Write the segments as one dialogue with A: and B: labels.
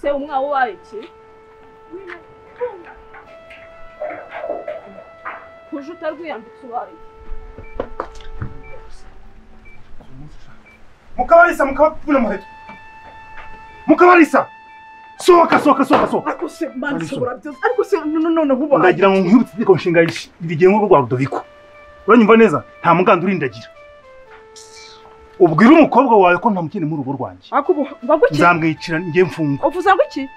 A: Se umwa waiki kujuta rwiyambitse waiki
B: Mukabarisa mukabapfuna muheto Mukabarisa soka
A: ariko se mansobora byose ariko se none huba
B: ndagira ngo nkubitse ko nshinga ibigengo rwa Rudoviko uranyumva neza nta muganda urindagira ubwira umukobwa wawe ko ntamukene mu rugo rwanjye
A: akubo mbaguki
B: nzamwicira ngiye mfunga
A: uvuza ngo iki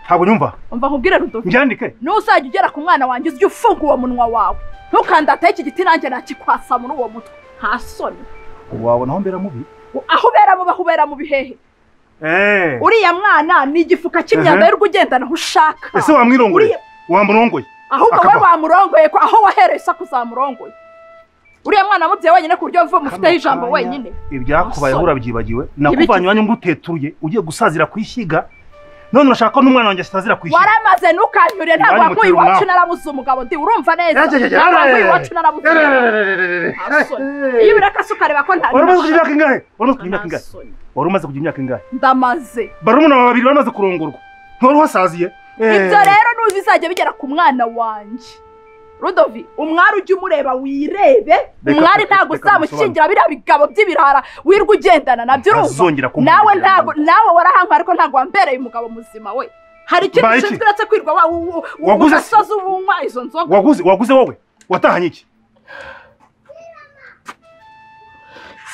B: ntabwo nyumva
A: umva nkubwire Rudoviko
B: njyandike
A: nuzajya ugera ku mwana wanjye uzyo ufunga uwo munwa wawe ntukandataye iki giti nanjye nakikwasa muri uwo mutwe nta soni
B: wabona aho mbera mubi
A: aho ubera mu bihehe uriya mwana ni igifuka cy'imyanda y'urwo ugendana aho ushaka
B: ese wamwirongoye wamurongoye
A: ahubwo we wamurongoye ko aho wahereye isa kuzamurongoye uriya mwana mubyeyi wenyine ku buryo mvuga mufiteho ijambo wenyine
B: ibyakubayeho urabyibagiwe nakuvanye iwanyu ngo uteturuye ugiye gusazira kwishiga none urashaka ko n'umwana wanjye asazira kwishiga
A: waramaze ntukanyure ntabwo wakuye iwacu narabuze umugabo ndi urumva neza ntabwo wakuye iwacu narabuze iyo bireka se ukareba ko nta
B: wari umaze kugira imyaka ingahe wari umaze kugira imyaka ingahe
A: ndamaze
B: barumuna babiri bamaze kurongorwa ntori wasaziye
A: ibyo rero n'uzizajya bigera ku mwana wanjye Rudovi umwari ujye umureba wirebe umwari ntago uzamushingira biriya bigabo by'ibirara wirwa ugendana nabyo urumva nawe warahanka ariko ntago wambereye umugabo muzima we hari ikintu gishinzwe uretse kwirwa ugasoza ubunywa izo nzoga
B: waguze wowe watahanye iki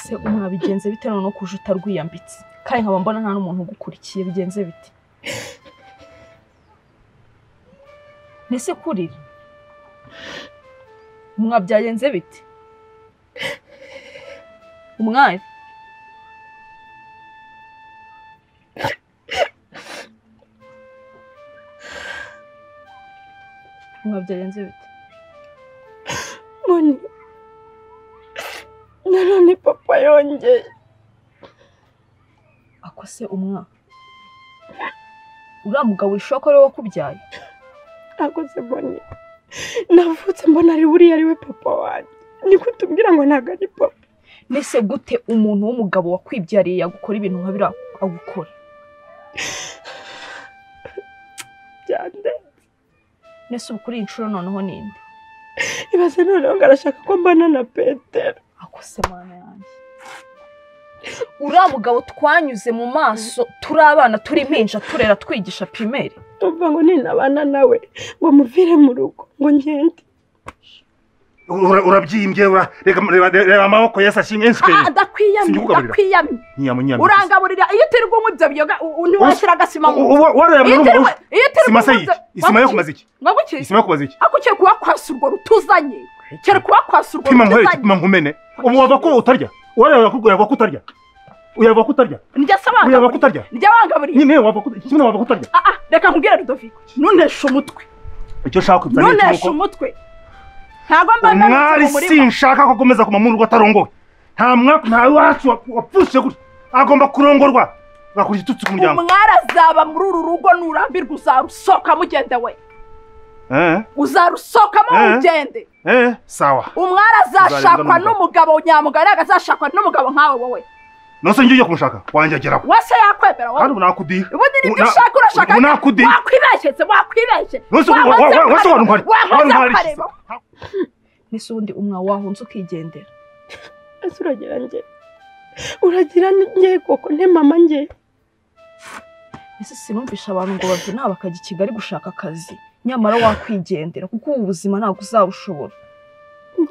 A: se umwabigenze bite no kujuta rwiyambitse kandi nkaba mbona nta n'umuntu ugukurikiye bigenze bite nese kurira mwabyagenze bite umwari mwabyagenze bite
C: Moni nanone papa yongeye
A: akose umwa uriya mugabo wishoko ari we wakubyaye
C: akoze Moni navutse mbona ari buriya ari we papa wanjye niko tubwira ngo ntago ari papa
A: nese gute umuntu w'umugabo wakwibyariye yagukora ibintu nka biriya agukora
C: byande
A: nese ubu kuri inshuro noneho ninde
C: ibaze noneho ngarashaka ko mbana na Petero
A: akose mana yanjye uriya mugabo twanyuze mu maso turi abana turi impinja turera twigisha primaire
C: tumva ngo ninabana nawe ngo muvire mu rugo ngo ngende
B: urabyimbye reba amaboko yasashimye
A: ndakwiyamye urangaburira iyo turi kunywa ibyo biyoga ntiwashyira agasima mu
B: sima se iki isima yo kumaza iki isima yo kumaza iki
A: akukiye kubakwasa urwo rutuzanye kera kubakwasa urwo
B: rutuzanye pima nkumene ubu wava ko utarya urava ko utarya uyava ko utarya
A: njya sabanga
B: uyava ko utarya
A: njya bangaburira
B: nyine wava ko kimwe wava ko utarya
A: reka nkubwire Rudoviko nunesha umutwe
B: icyo shaka kubizana
A: nunesha umutwe ntago mbamba
B: mwari sinshaka ko komeza kuma mu rugo atarongowe nta wacu wapfushe gutya agomba kurongorwa bakuri tutsi ku muryango
A: umwarazaba muri uru rugo nurambirwa uzarusoka mugende we uzarusokamo ugende
B: sawa
A: umwarazashakwa n'umugabo nyamugari agazashakwa n'umugabo nkawe wowe
B: nose ngiye kumushaka wanjagera
A: wase yakwebera wowe
B: kandi nakudiha
A: ubundi ni ushaka urashaka wakwibeshye
B: nose wantwari
A: nise ubundi umwa wahunze ukigendera
C: ese uragira nge koko nte mama nge
A: ese sinumvisha abantu ngo bavyina bakajya i Kigali gushaka akazi nyamara wakwigendera kuko ubuzima ntabwo uzabushobora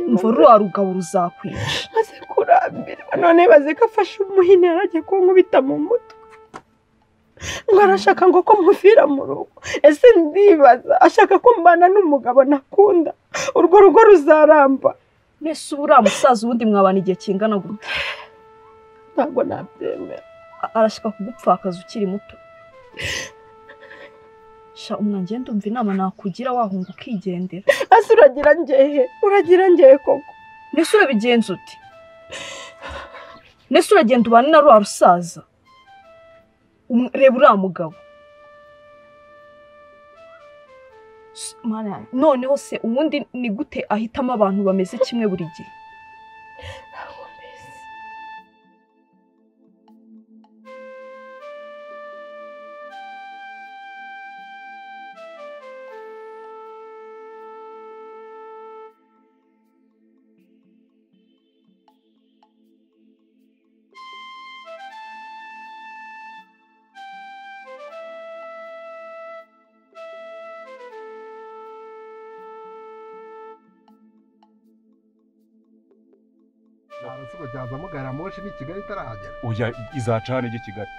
A: umva ruwa rugabo ruzakwica
C: maze kurambirwa none baze ko afashe umuhini yaragiye kunkubita mu mutwe ngo arashaka ngo ko muvira mu rugo ese ndibaza ashaka ko mbana n'umugabo nakunda urwo rugo ruzaramba nese uriya musaza ubundi mwabana igihe kingana gute
D: ntabwo nabyemera
C: arashaka kugupfakaza ukiri muto sha umwanjye ndumva inama nakugira wahunga ukigendera
D: ase uragira ngehe koko
C: nese urabigenza uti nese uragenda ubane na rwa rusaza reba uriya mugabo noneho se ubundi ni gute ahitamo abantu bameze kimwe buri gihe
E: Arasuko cyazamo garamoshi ni Kigali tarahagera.
B: Oya izaca hano ijye Kigali.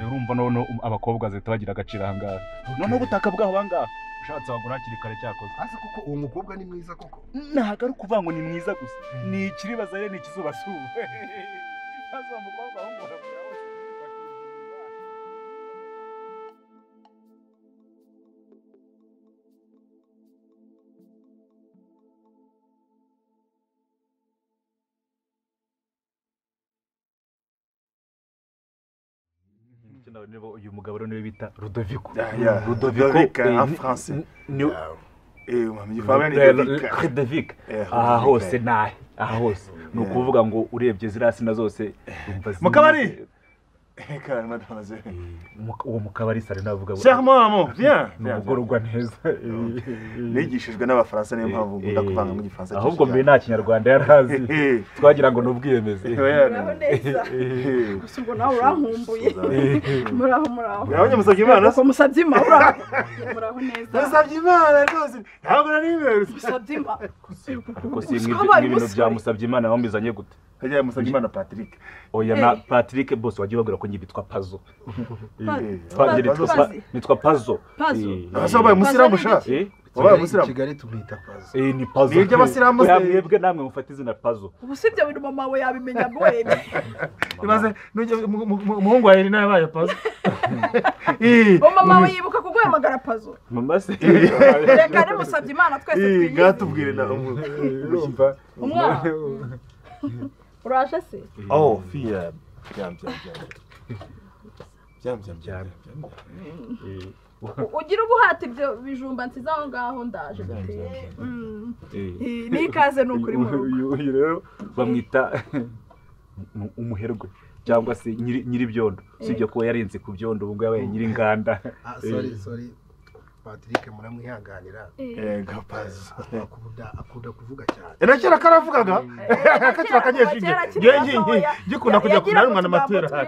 B: Urumva none abakobwa zeta bagira agaciro hangaha. None ubutaka bwaho bangaha. Ushatse wagura hakiri kare cyakoze.
E: Ase kuko uwo mukobwa ni mwiza koko.
B: Ntago ari kuvuga ngo ni mwiza gusa. Ni ikiribaza rero ni ikizubasuba. Azo mukobwa aho ngora mu yawe. Uyu mugabo rero niwe bita Ludovico.
F: Ludovico en français.
B: Ludovico. Aha hose nahe. Aha hose. Nukuvuga ngo urebye zirasina zose
F: Mukabari.
B: Uwo mukabari sare navuga.
F: Serment, viens.
B: Nugorugwa neza.
F: Nigishijwe n'abafaransa niyo mpamvu ngunda kuvanga mu gifaransa.
B: Ahubwo mbe nta kinyarwanda yarazi. Twagira ngo nubwiyemeze.
A: Gusa ubwo nawe urankumbuye. Muraho.
F: Yabonye musabye Imana.
A: Ko musabye Imana. Muraho neza.
F: Musabye Imana rwose. Ntabwo nari imbere.
A: Musabye Imana.
B: Kuko si ibintu bya musabye Imana wambizanye gute?
F: Hajya musabye Imana Patrick.
B: Oya na Patrick boss wagiye bagura ko nyibitwa Pazo. Nitwa Pazo.
F: Asa baye musiramu sha. Wabaye musiramu.
E: Kigali tumwita Pazo.
B: Ni Pazo.
F: Ni by'abasiramu se.
B: Yamwebwe namwe mufata izina Pazo.
A: Ubu sibyo bintu mama we yabimenya bwene.
F: Ibaze umuhungu wa Elina yabaye Pazo.
A: Mama we yibuka kuguhamagara Pazo.
B: Mama se.
A: Reka ne musabye Imana twese twiye.
F: Gatubwire na
B: urumva.
A: Umwana. Uraje se?
F: Oh, fia. Jam.
A: Ugira ubuhati ibyo bijumba nsiza aho ngaho ndaje gateye. Nikaze nukuri mu rugo.
B: Uyu rero bamwita umuherwe cyangwa se nyiri byondo. Sibyo ko yarenze ku byondo ubwo yabaye nyiri nganda.
E: Sorry. Patrick muramwihanganira.
F: Gapazi.
E: Akunda kuvuga cyane.
F: Erakira karavugaga. Akakira kanyeshije. Gikunda kujya kunara umwana amatera.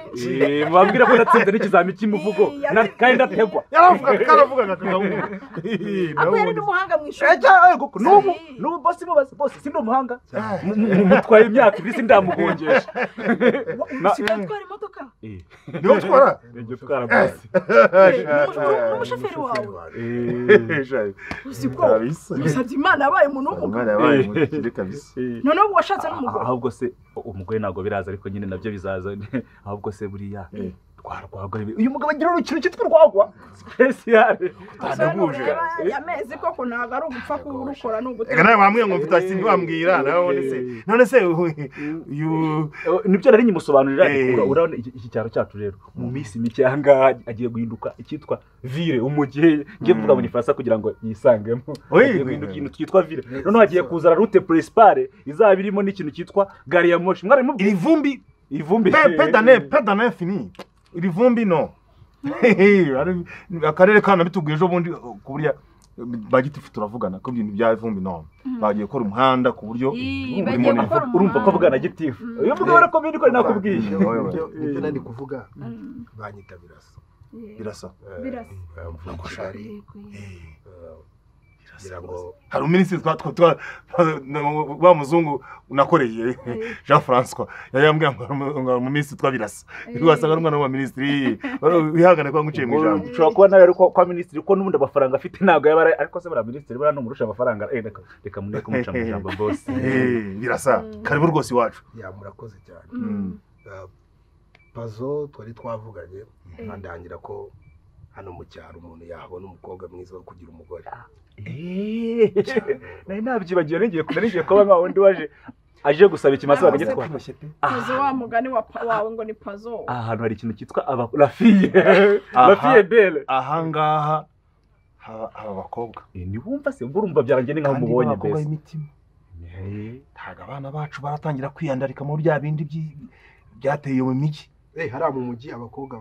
B: Mwabwira ko natsinze n'ikizami cy'umuvugo. Kandi ndategwa.
F: Karavugaga kagahungu.
A: Ako yari n'umuhanga mu ishuri.
B: N'ubu boss si n'umuhanga. Mutwaye imyaka ibisi ndamugongesha.
A: Utwara imodoka?
F: Niyo utwara?
B: Niyo utwara boss.
A: N'umushoferi wawe? Usiko musabye Imana yabaye umuntu w'umugabo.
F: Yabaye umuntu kabisa.
A: None ubu washatse n'umugore.
B: Ahubwo se umugore nago biraza ariko nyine nabyo bizaza. Ahubwo se buriya twarwagwa. Uyu mugabo agira urukino cyitwa rwagwa. Special.
F: Adahuje.
A: Yameze koko naga ari ugupfa kurukora n'ugute.
F: Ega nawe wambwiye ngo mfite asindi wambwira nawe none se
B: nibyo nari nyimusobanurira urabona iki cyaro cyacu rero mu minsi mike yanga agiye guhinduka ikitwa ville umujye ngiye mvuga mu Gifaransa kugira ngo yisangemo guhinduka ikintu cyitwa ville none hagiye kuzara route principale izaba irimo n'ikintu cyitwa gari ya moshi mwari mubwira ivumbi
F: pedane fini iri vumbi no akarere kana bitubwiye ejo bundi ku burya bagiti turavugana ko ibintu bya ivumbi no bagiye gukora umuhanda ku buryo
B: urumva ko avugana gitifu uyu mugabo ko bindi ko nakubwiye
E: ibyo nandi kuvuga banyita birasa
F: birasa
E: kugira ngo
F: hari umuminisitiri wa muzungu nakoreye Jean François yambwiye ngo umuminisitiri twabirasa wasanga ari umwana wa minisitiri wihangane kwa nguciye mu ijambo
B: ushobora kuba nawe ariko kwa minisitiri ko n'ubundi amafaranga afite ntabwo yaba ariko se bara minisitiri bara n'umurusha amafaranga reka muneke kumuca mu ijambo boss
F: birasa karibu rwose iwacu
E: murakoze cyane Pazo twari twavuganye ndangira ko hano mu cyaro umuntu yahabona umukobwa mwiza wo kugira umugore
B: nari nabyibagiwe ngiye kuba nka wundi waje aje gusaba ikimasa bakagitwara
A: Pazo wa mugani wawe ngo ni Pazo
B: ahantu hari ikintu cyitwa la fille belle
F: ahangaha aba bakobwa
B: ni wumva se urumva byarangiye ni nkaho mubonye
F: bese ntago abana bacu baratangira kwiyandarika mu bya bindi byateye mu miji
E: hariya mu mujyi abakobwa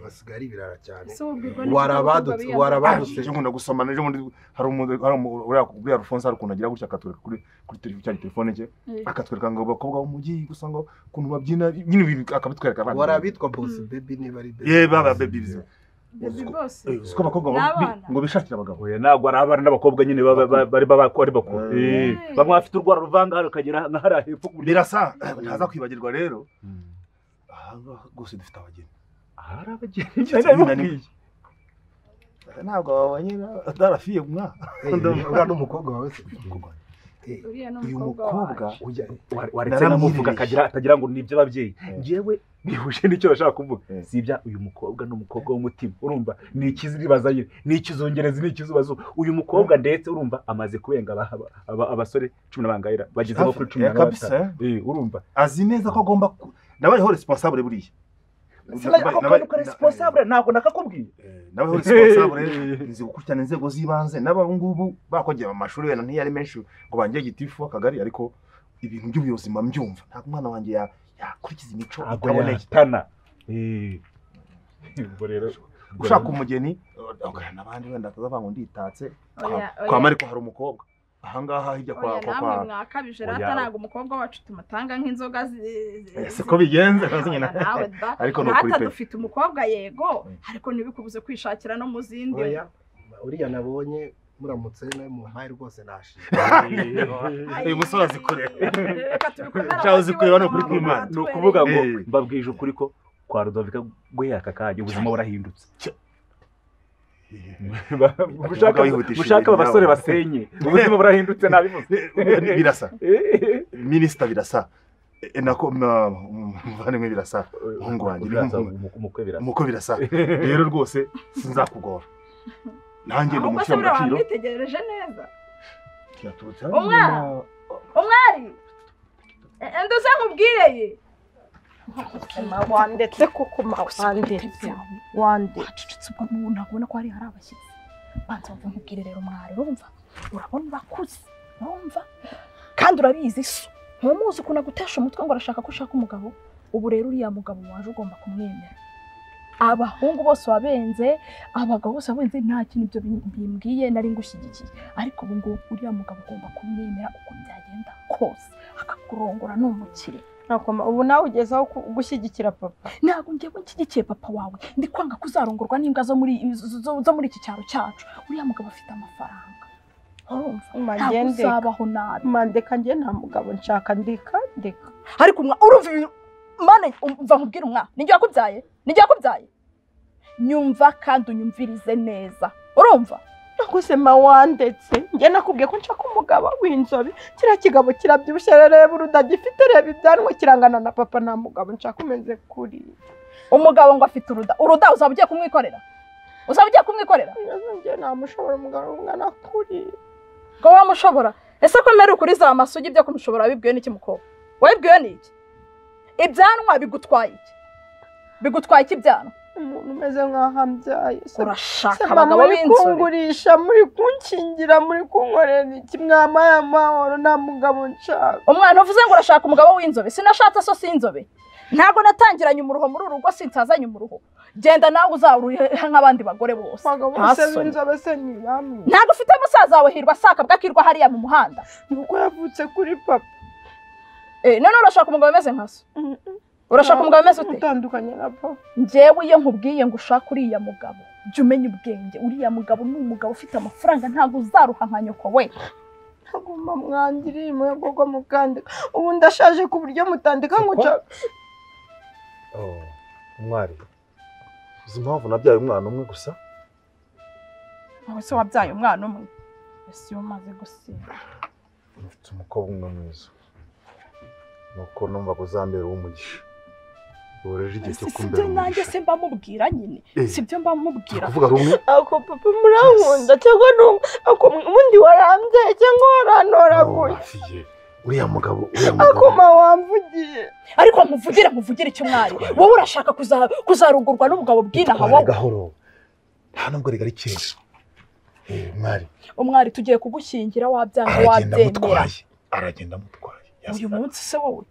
E: basigara ibirara cyane
F: warabadutse cyo nkunda gusomana ejo hari uriya Alphonse hari ukuntu agira gutya akatwereka kuri telefone cye akatwereka ngo abakobwa bo mu mujyi gusa ngo ukuntu babyina nyine ibintu akabitwereka abana
E: warabitwa boss baby niba ari
F: baby baba babies
B: siko abakobwa ngo bishakira abagabo ntabwo ari abana n'abakobwa nyine bari bakora bakuru bamwe bafite urwara ruvanga hakagira na hariya hepfo
F: birasa ntaza kwibagirwa rero gose dufite abageni
B: ahari abageni
F: ntabwo babonye darafiye mwa
E: uriya n'umukobwa wawe se
F: uyu mukobwa
B: waretse namuvuga atagira ngo nibyo ababyeyi ngewe bihuje n'icyo bashaka kuvuga si ibya uyu mukobwa n'umukobwa w'umutima urumva ni ikiziribaza nyine ni ikizongereza ni ikizubazo uyu mukobwa ndetse urumva amaze kubenga abasore 10 n'abangayira bageze no kuri 10 urumva
F: azi neza ko agomba nabayeho responsable buriya
B: responsable ntabwo nakakubwiye
F: nabayeho responsable nzi gukurikirana inzego z'ibanze n'abungubu bakogeye mu mashuri wena ntiyari menshi ngo bangiye gitifu akagari ariko ibintu by'ubuzima mbyumva ntabwo umwana wanjye yakurikiza imico
B: aboneye rero
F: ushaka umugeni n'abandi wenda akazavuga ngo nditatse kwa Mariko hari umukobwa ahangaha hijya kwa
A: mwakabije rata nago umukobwa wacu tumutanga nk'inzoga
F: siko bigenze ariko no kuri pe
A: dufite umukobwa yego ariko ntibikubuze kwishakira no mu zindi
E: uriya nabonye muramutse nawe mu mpaye rwose nashije
F: uyu musore azikure cyaho zikure hano kuri Imana
B: no kuvuga ngo mbabwije ukuri ko kwa Rudovika gwe akakaje ubuzima burahindutse Mushaka abasore basenye ubuzima burahindutse nabivuze
F: birasa minister birasa nako muvane birasa hungu wanjye umukwe birasa rero rwose sinzakugora nanjye ndo mushya mu gaciro
A: nitegereje neza
F: kiyaturutse
A: umwari nduze nkubwireye
C: wandetse kuko
A: wandetse ubwo muntu ntabona ko hari abashyitsi banza nkubwire rero umwari urumva urabona bakuze urumva kandi urabizi so ntumuzi ukuntu agutesha umutwe ngo arashaka ko ushaka umugabo ubu rero uriya mugabo waje ugomba kumwemera abahungu bose wabenze abagabo bose wabenze nta kintu ibyo bimbwiye nari ngushyigikiye ariko ubu ngo uriya mugabo ugomba kumwemera uko byagenda kose akakurongora n'umukire
C: ubu nawe ugezeho gushyigikira papa
A: ntabwo ngiye nshyigikiye papa wawe ndi kwanga kuzarongorwa n'imbwa zo muri iki cyaro cyacu uriya mugabo afite amafaranga ntabwo uzabaho nabi
C: mandeka njye nta mugabo nshaka ndeka
A: ariko urumva mane umva nkubwira umwana nijye wakubyaye nyumva kandi unyumvirize neza urumva
C: gusema wandetse njye nakubwiye ko nshaka umugabo w'inzobe kiriya kigabo kirabyibushye reba urudagifite reba ibyanwa kirangana na papa nta mugabo nshaka umeze kuri
A: umugabo ngo afite uruda uzaba ugiye kumwikorera
C: njye namushobora umugabo ungana kuri
A: ngo wamushobora ese ko mbere ukuri za masugi byo kumushobora wibwiwe n'iki mukobwa wibwiwe n'iki ibyanwa bigutwaye iki byanwa
C: umuntu umeze nk'aho ambyaye
A: urashaka abagabo b'inzobe
C: kungurisha muri kunkingira muri kunkorera iki mwamaye amahoro nta mugabo nshaka
A: umwana uvuze ngo urashaka umugabo w'inzobe sinashatse so sinzobe ntabwo natangiranye umuruho muri uru rugo sinsazanye umuruho genda nawe uzaruhe nk'abandi bagore bose
C: bose b'inzobe se ni bamwe
A: ntabwo ufite musaza wawe hirwa saka bwakirwa hariya mu muhanda
C: nuko yavutse kuri papa
A: none urashaka umugabo umeze nka so urashaka umugabo umeze ute
C: utandukanye na papa
A: njyewe iyo nkubwiye ngo ushaka uriya mugabo jya umenya ubwenge uriya mugabo ni umugabo ufite amafaranga ntabwo uzaruha nka nyoko we
C: agomba mwandiri mwego mukandika ubu ndashaje ku buryo mutandika ngo nshaka
F: umwari uzi impamvu nabyaye umwana umwe gusa
A: aho se wabyaye umwana umwe ese iyo umaze gusinda
F: mfite umukobwa umwe mwiza nuko numva ko uzambera uw'umugisha ureje igihe cyo kumbera
A: umugisha nanjye se mba mubwira nyine sibyo mba mubwira
F: kuvuga rumwe
C: ako papa murankunda cyangwa ako ubundi warambye cyangwa warantoraguye
F: uriya mugabo
C: akoma wamvugiye
A: ariko muvugire icyo mwari wowe urashaka kuzarugurwa n'umugabo bw'inaha wowe
F: gahoro nta nubwo rigari kera
A: umwari tugiye kugushyingira wabyanga wabyemera
F: aragenda mutwaye
A: uyu munsi se wowe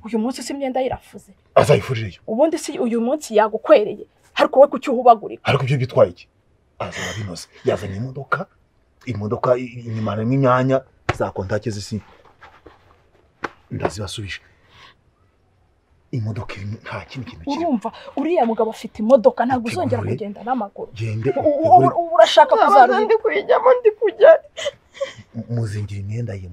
A: uyu munsi si imyenda yirafuze
F: azayifurireyo
A: ubundi si uyu munsi yagukwereye ariko we kuki uhubagurika
F: ariko ibyo bitwaye iki azaba binoze yazanye imodoka inyuma harimo imyanya za kontake z'isi ndazibasubije imodoka irimo nta kindi kintu kirimo
A: urumva uriya mugabo afite imodoka ntabwo uzongera kugenda n'amaguru
F: gende
A: urashaka kuzaruha
C: ndi kuyijyamo ndi kujya
F: muzingira imyenda ye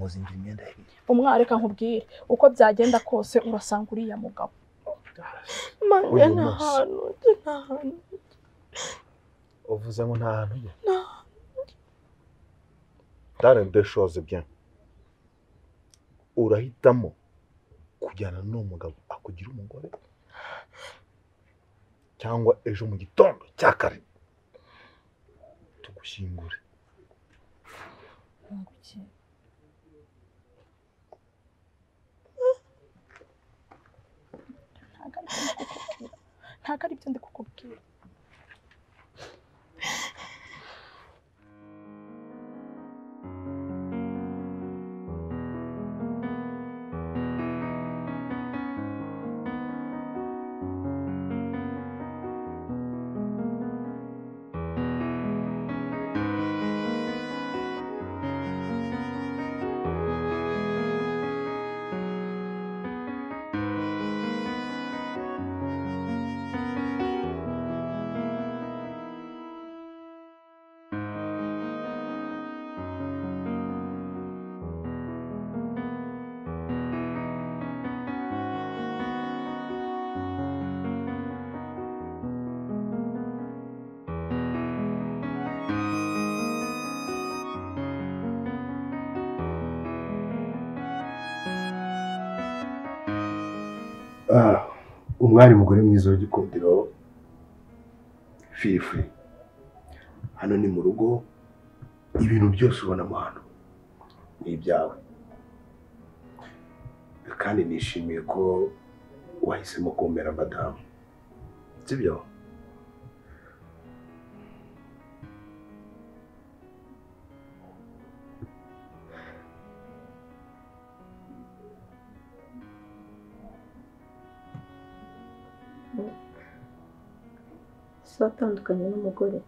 A: umwari reka nkubwire uko byagenda kose urasanga uriya mugabo
C: manje nta hantu
F: uvuze ngo nta hantu ye dare de choses bien urahitamo kujyana n'umugabo akugira umugore cyangwa ejo mu gitondo cya kare tugushyingure
A: ntabwo ari byo ndi kukubwira
E: umwari mugore mwiza w'igikundiro firi hano ni mu rugo ibintu byose ubonamo hano ni ibyawe kandi nishimiye ko wahisemo kumbera madamu sibyo
G: watandukanye n'umugore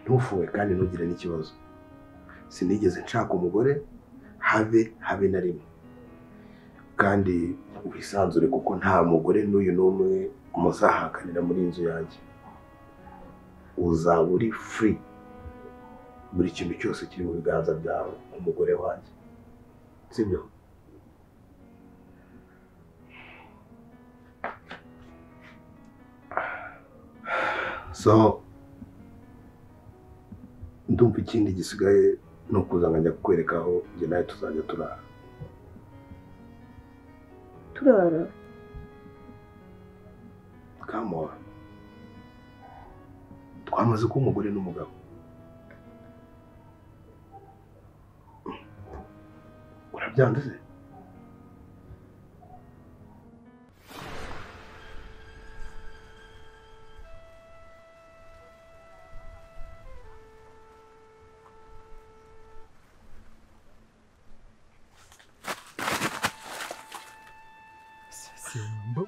E: ntufuwe kandi ntugire n'ikibazo sinigeze nshaka umugore habe na rimwe kandi wisanzure kuko nta mugore n'uyu n'umwe muzahakanira muri inzu yanjye uzaba uri free buri kintu cyose kiri mu biganza byawe umugore wanjye sibyo so ndumva ikindi gisigaye ni ukuza nkajya kukwereka aho njye nawe tuzajya turara kamuha twamaze kuba umugore n'umugabo urabyanduze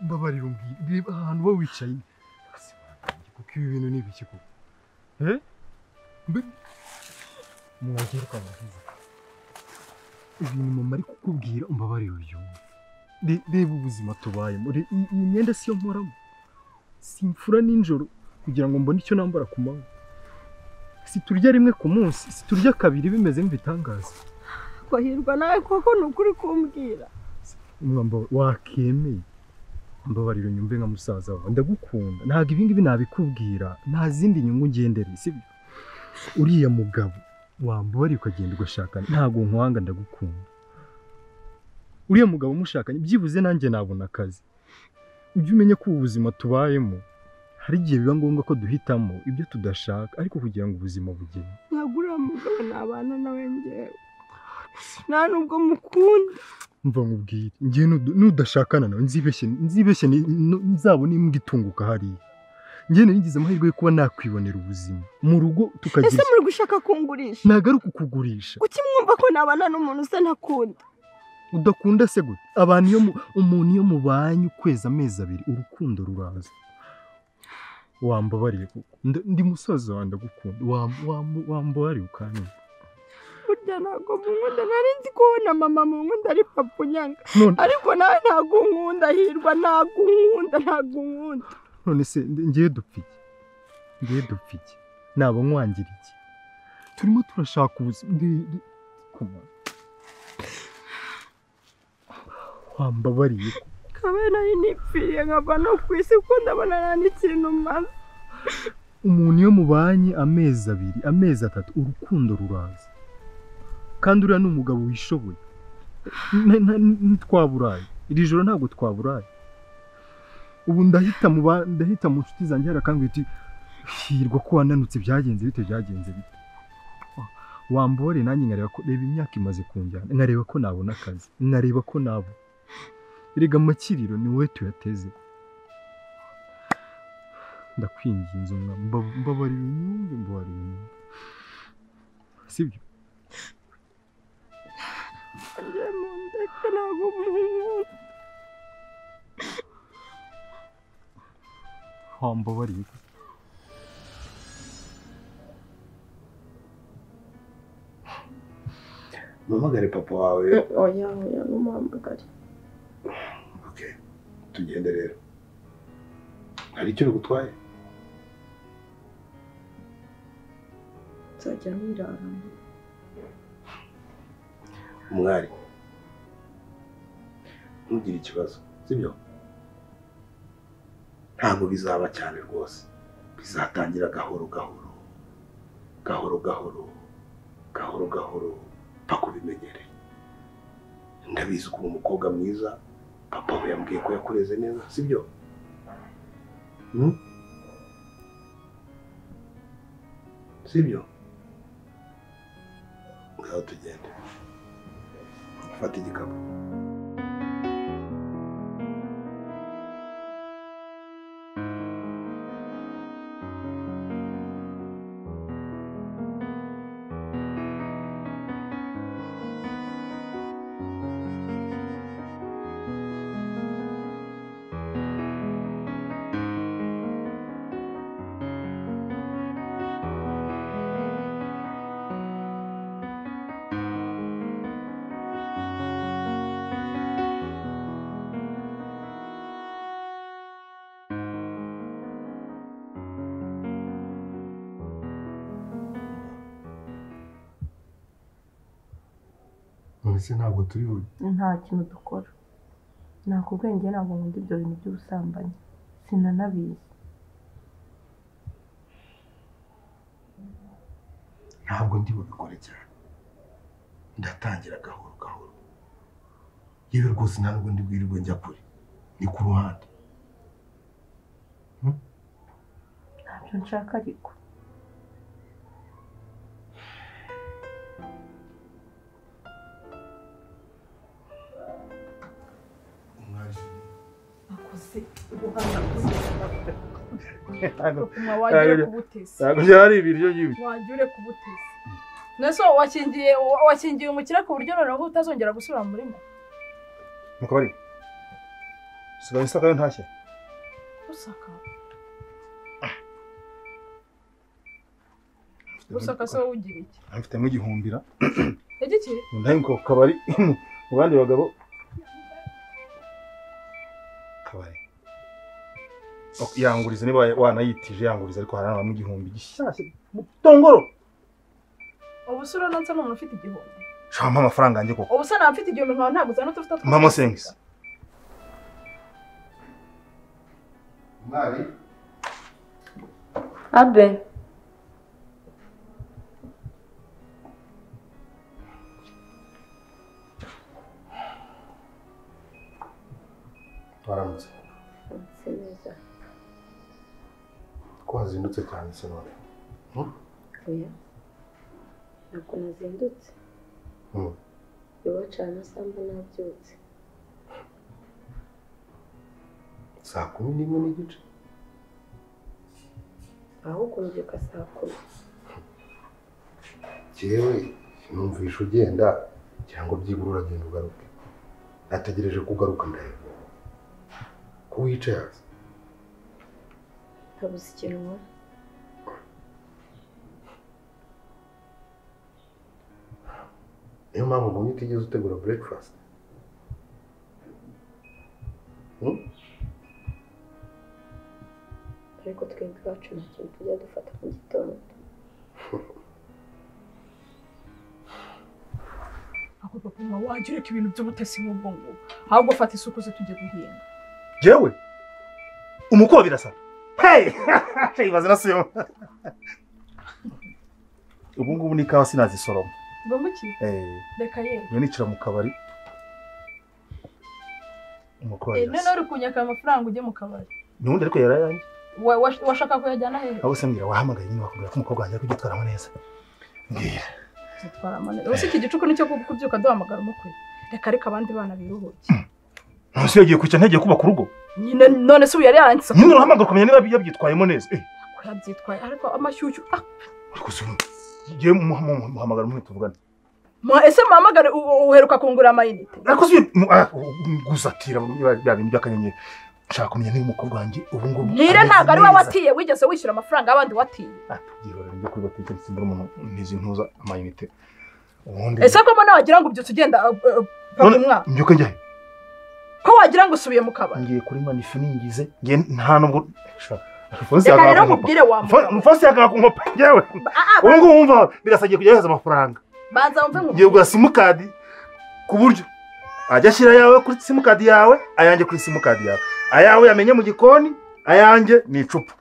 F: mbabarira umbwira reba ahantu uba wicaye kuko ibi bintu ni ibiki koko mwagera ukamuhiza ibintu mama ari kukubwira umbabarira ubyumve
G: reba ubuzima tubayemo iyi myenda siyo mporamo simfura nijoro kugira ngo mbone icyo nambara ku manywa siturya rimwe ku munsi siturya kabiri bimeze nk'ibitangaza
D: Hirwa nawe koko ni ukuri kumbwira
G: umwamba wakemeye mbabarira unyumve nka musaza wawe ndagukunda ntabwo ibingibi nabikubwira nta zindi nyungu ngendere sibyo uriya mugabo wambabariye ukagenda ugashakana ntabwo nkwanga ndagukunda uriya mugabo umushakanye byibuze nanjye nabona akazi ujye umenya ko ubuzima tubayemo hari igihe biba ngombwa ko duhitamo ibyo tudashaka ariko kugira ngo ubuzima bugende
D: ntabwo uriya mugabo nabana nawe njyewe nta nubwo mukunda
G: mva nkubwire njye nudashakana nawe nzibeshye nzabona imbwa itunguka hariya njye nigize amahirwe yo kuba nakwibonera ubuzima mu rugo tukagira
D: ese muri gushaka kungurisha
G: ntabwo ari ukukugurisha
D: kuki mwumva ko nabana n'umuntu usa ntakunda
G: udakunda se gute abantu umuntu iyo mubanye ukwezi amezi abiri urukundo ruraza wambabariye kuko ndi musaza wawe ndagukunda wambabariye ukanyuma
D: burya ntabwo munkunda nari nzi ko na mama munkunda ari papa unyanga ariko nawe ntabwo unkunda Hirwa ntabwo unkunda
G: none se ngiye dupfike naba nkwangira iki turimo turashaka ubuzima wambabariye
D: kabe nari nipfiriye nkava no ku isi kuko ndabona nta n'ikintu maze
G: umuntu iyo mubanye amezi abiri amezi atatu urukundo ruraza kandi uriya ni umugabo wishoboye ntitwaburaye iri joro ntabwo twaburaye ubu ndahita mu nshuti zanjye harakambwira iti Hirwa ko wananutse byagenze bite wambore nanjye nkareba ko reba imyaka imaze kunjyana nkareba ko nabona akazi nkareba ko nabo erega amakiriro ni wowe tuyateze ndakwinginze mbabarira unyumve sibyo
D: njye mu ndeka ntabwo munkunda
G: wambabariye
E: mpamagare papa wawe
D: oya numuhamagare
E: okay tugende rero hari icyo gutwaye
D: nzajya nirara
E: umwari ntugire ikibazo sibyo ntabwo bizaba cyane rwose bizatangira gahoro paka ubimenyereye ndabizi ko umukobwa mwiza papa we yambwiye ko yakureze neza sibyo sibyo ngaho tugende fata igikapu ntabwo turi buri
C: nta kintu dukora nakubwenge ntabwo nkunda ibyo bintu by'ubusambanyi sinanabizi
E: ntabwo ndi bubikore cyane ndatangira gahoro yewe rwose ntabwo ndi bwirirwe njya kure ni ku ruhande
C: ntabyo nshaka ariko
A: wajya kubuteza
B: ntabwo byari ibiryo nyibi
A: wajya kubuteza nese wakingiye umukire ku buryo noneho utazongera gusubira mu murima
F: nuko bari sigaye isakayo ntashye
A: usaka se wowe ugira iki
F: mfitemo igihumbira
A: igiki
B: ndahinko kabari mu bandi bagabo
F: kabari yanguriza niba wanayitije yanguriza ariko harana mu igihumbi gishyashya mutongoro
A: ubusura nonse n'umuntu ufite igihumbi
F: shama amafaranga yanjye koko
A: ubusura nawe mfite igihumbi nkaho ntabwo uzana tufite
F: mama sengs
E: mwari
H: abe
E: waramutse
H: neza
E: ko hazindutse cyane se none
H: oya ntabwo nazindutse iwacu amasamba nabyutse
E: saa 11 n'igice
H: ahubwo mbyuka saa 10
E: jewe numvisha ugenda cyangwa byibura uragenda ugaruke nategereje kugaruka ndaheba ko wicaye hasi
H: habuze ikintu nkora
E: niyo mpamvu ubonye utigeze utegura breakfast
H: ariko twebwe iwacu nta kintu tujya dufata mu gitondo
A: ako papa wagira ko ibintu by'ubutesi nk'ubwo ngubwo ahubwo fata isuku ze tujye guhinga
F: jewe umuko birasa hey ibaze nasuyo ubu ngubu ni kawa sinazisoroma
A: ngo muki reka yewe
F: yo nicira mu kabari umuko
A: none uri kunyaka amafaranga ujye mu kabari
F: nundi ariko yarayanjye
A: washaka kuyajyana hehe
F: aho se mbwira wahamagaye nyine wakubwira ko umukobwa wanjye ari kugitwaramo neza mbwira
A: gitwaramo neza usi iki gicuku nicyo kubyuka duhamagara umukwe reka abandi bana biruhuke
F: nose yagiye kwica ntagiye kuba ku rugo
A: nyine none se ubu yari yaranditse
F: nyine urahamagara kumenya niba yabyitwayemo neza
A: ko yabyitwaye ariko amashyushyu
F: ariko se ngiye muhamagara umwe tuvugane
A: ese muhamagare uheruka kungura amayinite
F: ariko se gusatira bya bintu by'akanyenyeri nshaka kumenya niba umukobwa wanjye ubu ngubu
A: nire ntabwo ari wowe watiye wigeze wishyura amafaranga y'abandi watiye
F: tubyihora njye kuri botike nsimbura umuntu ntizi ntuza amayinite
A: ese ko mbona wagira ngo ubyutse ugenda papa umwaka
F: mbyuke njyahe
A: ko wagira ngo usubiye mu kabari
F: ngiye kuri manifi ningize ngiye nta nubwo
A: reka rero nkubwire wa
F: mufasi yakakunkopa njyewe ubu ngubu wumva birasagiye kujya yohereza amafaranga
A: banza wumve nkubwire
F: ngiye kugura simukadi ku buryo ajya ashyira ayawe kuri simukadi yawe ayanjye kuri simukadi yawe ayawe yamenye mu gikoni ayanjye ni icupa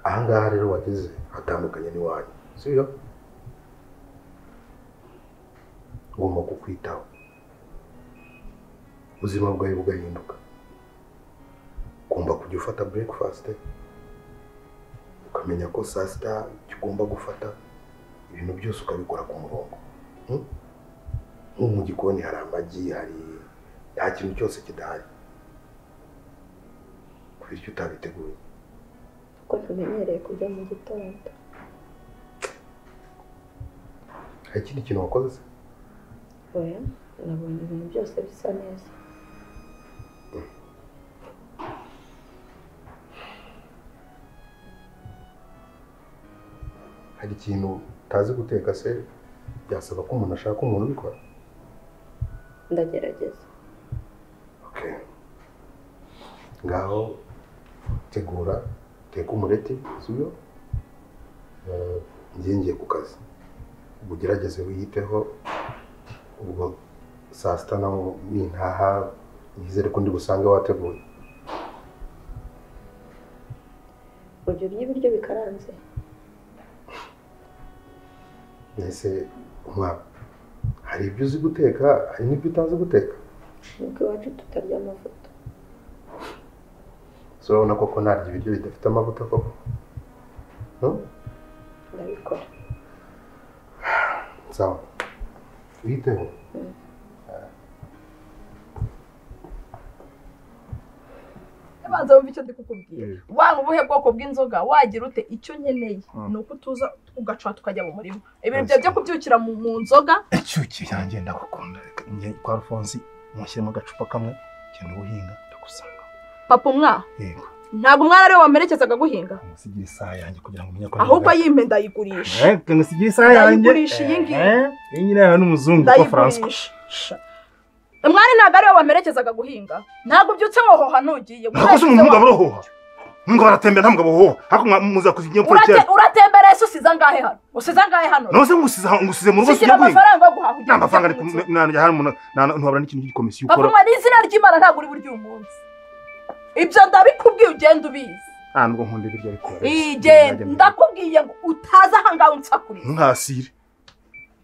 E: ahangaha rero wageze hatandukanye n'iwanyu sibyo ngomba kukwitaho ubuzima bwawe bugahinduka ugomba kujya ufata breakfast ukamenya ko saa sita icyo ugomba gufata ibintu byose ukabikora ku murongo nko mu gikoni hari amagi hari nta kintu cyose kidahari kubera icyo utabiteguye
H: kuko ntumenyereye kujya mu gitondo
E: hari ikindi kintu wakoze se
H: oya nabonye ibintu byose bisa neza
E: hari ikintu utazi guteka se byasaba ko umuntu ashaka umuntu ubikora
H: ndagerageza
E: ngaho tegura teka umureti sibyo ngiye ku kazi ugerageze wiyiteho ubwo saa sita naho nintaha nizere ko ndi busange wateguye
H: ujya urya ibiryo bikaranze
E: ese umwaka hari ibyo uzi guteka hari n'ibyo utazi guteka
H: nubwo iwacu tutarya amavuta
E: so urabona koko ntarya ibiryo bidafite amavuta koko
H: ndabikora
E: sawa witeho
A: banza wumve icyo ndi kukubwira wanga ubuhe bwoko bw'inzoga wagira ute icyo nkeneye ni uko tuza ugaca tukajya mu murima ibintu byo kubyukira mu nzoga
F: icyuki yanjye ndagukunda njye kwa Alphonse mushyiremo agacupa kamwe cyane ubuhinga ndagusanga
A: papa
F: yego
A: ntabwo umwana ariwe wamerekezaga guhinga
F: musigira isaha yanjye kugira ngo umenye ko
A: ahubwo yimpe ndayigurisha
F: musigira isaha yanjye
A: ndayigurisha iyi ngiyi
F: iyi nyine yawe n'umuzungu wa François
A: Umwari ntabwo ariwe wamerekezaga guhinga. Ntabwo byutse wohoha nugiye.
F: Nakoze umugabo rohoha. Mungabo aratembera ntamugabo ho. Hako muza kuzigiye mfureke.
A: Uratembera Yesu usiza ngahe hano? Usiza ngahe hano?
F: Nose ngusize mu rugo
A: sigiye guhinga. Amafaranga yo guhaha.
F: Amafaranga nanje hari umuntu ntwabara n'ikintu cy'ikomisiyo ukora.
A: Papa n'izina ry'Imana ntabwo uri buryo umunsi. Ibyo ndabikubwiye ugenda ubizi.
F: Nubwo nkunde biryo bikora.
A: Igenda ndakubwiye ngo utaza hanga unsakuriza.
F: Nkasire.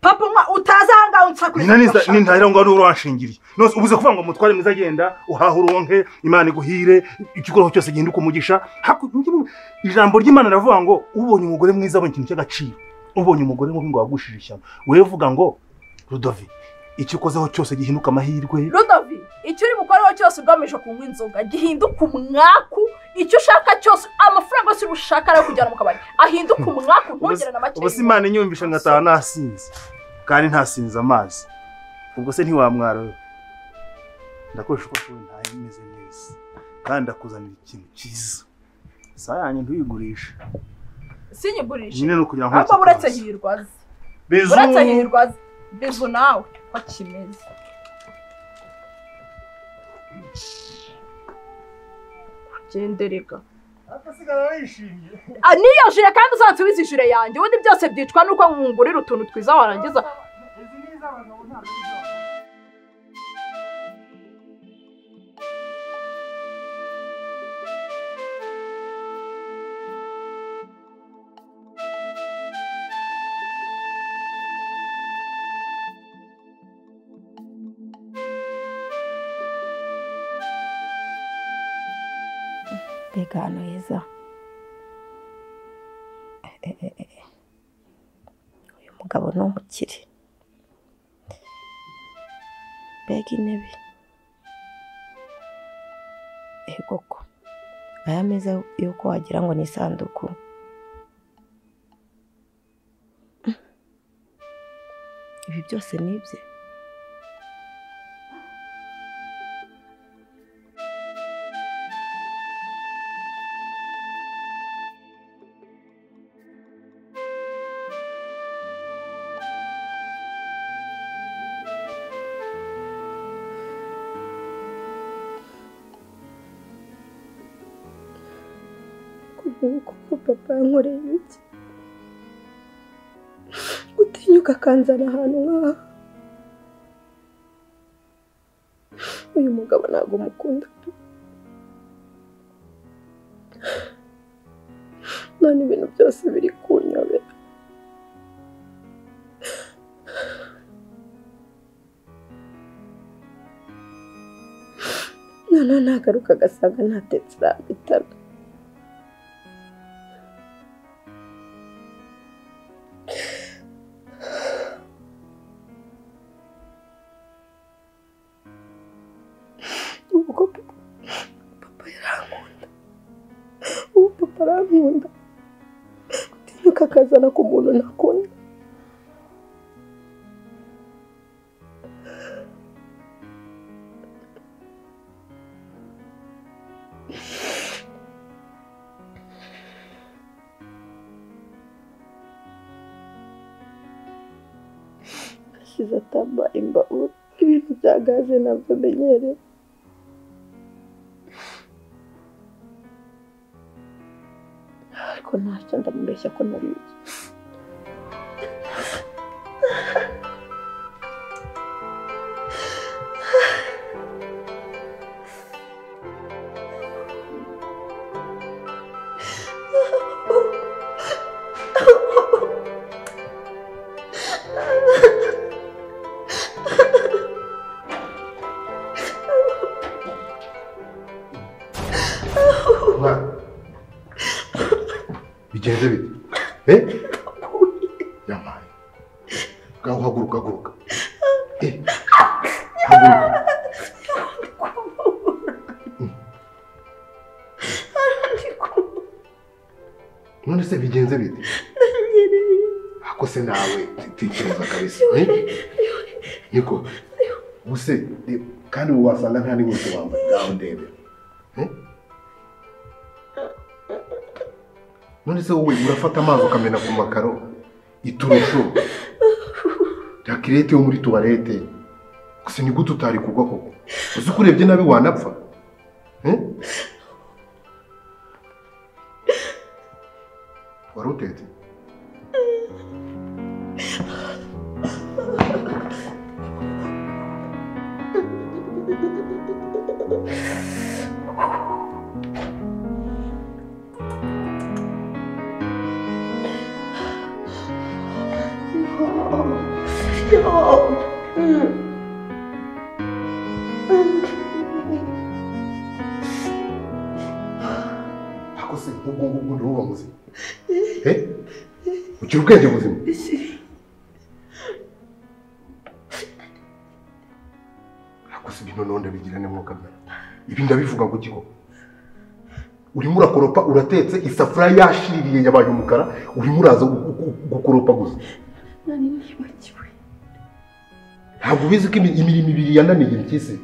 A: Papa utaza hanga unsakuriza.
F: Ni ntahira ngo ari uranshingiri. Nose ubuze kuvuga ngo mutware mwiza agenda uhaha uronke Imana iguhire ikigoro cyose genda ukumugisha. Ijambo ry'Imana ravuga ngo ubonye umugore mwiza abonye ikintu cy'agaciro. Ubonye umugore mubi ngo wagushije ishyano. Wewe vuga ngo Rudovi icyo ukozeho cyose gihinduka amahirwe.
A: Rudovi icyo uri bukoreho cyose ugamije kunywa inzoga gihinduka umwaku. Icyo ushaka cyose amafaranga yose ushaka ari kujyana mu kabari ahinduka umwaku ntugere na make.
F: Ubuse Imana inyumvisha ngataha nasinze kandi ntasinze amazi. Ubwo se ntiwamwara ndakoresha uko showe ntaye imeze neza kandi akuzanira ikintu cyiza. Sayanye ntuyigurisha.
A: Sinyigurisha.
F: Nyine no kugira ngo
A: ahubwo buretse hirwaze. Buretse hirwaze. Bizu nawe kwakimeze. Gendereka.
F: Akasigara yishimye.
A: Niyo jire kandi uzansubiza ijire yanjye. Ubundi byose byicwa nuko nkungurira utuntu twiza warangiza.
F: Izi niza abagabo ntabwo
H: mbega hano heza. Uyu mugabo ni umukire. Mbega intebe. Koko aya meza yuko wagira ngo ni isanduku. Ibi byose ni ibye.
D: Kuko papa yankoreye ibiki gutinyuka akanzana ahantu nk'aha. Uyu mugabo ntabwo mukunda none ibintu byose biri kunyobera. none nagaruka agasanga ntatetse irambitana. Nkunda gutinyuka akazana ku muntu ntakunda. Asize atamba imbabura ibintu bya gaze nabyo menyereye. Ariko ntacyo ndamubeshya ko nabizi.
E: Bigenze bite? Yamaye. Gaho haguruka. Haguruka. None se bigenze bite? Ako se nawe titekereza kabisa. Niko. Buse kandi wasanga nta n'ingwe wambaye gaho ndebe. None se wowe urafata amazi ukamena ku makaro iturusho. Jakirete yo muri tuwarete. gusa ni gute utari kugwa koko uzi ko urebye nabi wanapfa wari utetse akose ubwo nduba muzima ukiri ubwenge buzima akose ibintu none bigira n'umwuka mwe ibi ndabivuga ngo kiko urimo urakoropa uratetse isafuriya yashiririye yabaye umukara urimo uraza gukoropa gusa
D: nari nibagiwe
E: ntabwo ubizi ko imirimo ibiri yananiye impyisi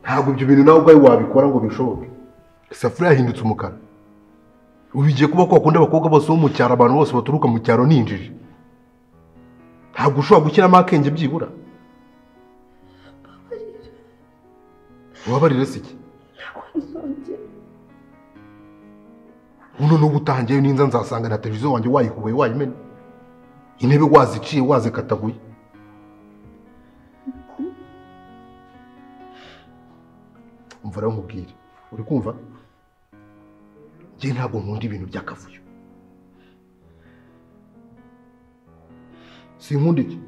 E: ntabwo ibyo bintu nawe ubwawe wabikora ngo bishoboke isafuriya yahindutse umukara ubigiye kuba ko wakunda abakobwa bose bo mu cyaro abantu bose baturuka mu cyaro ninjije ntabwo ushobora gushyiramo akenge byibura wabarire se iki uno n'ubu utangiye ninza nzasanga na televiziyo wanjye wayihuye wayimena intebe waziciye wazikataguye umva rero nkubwire uri kumva njye ntabwo nkunda ibintu by'akavuyo sinkunda iki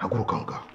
E: haguruka aho ngaho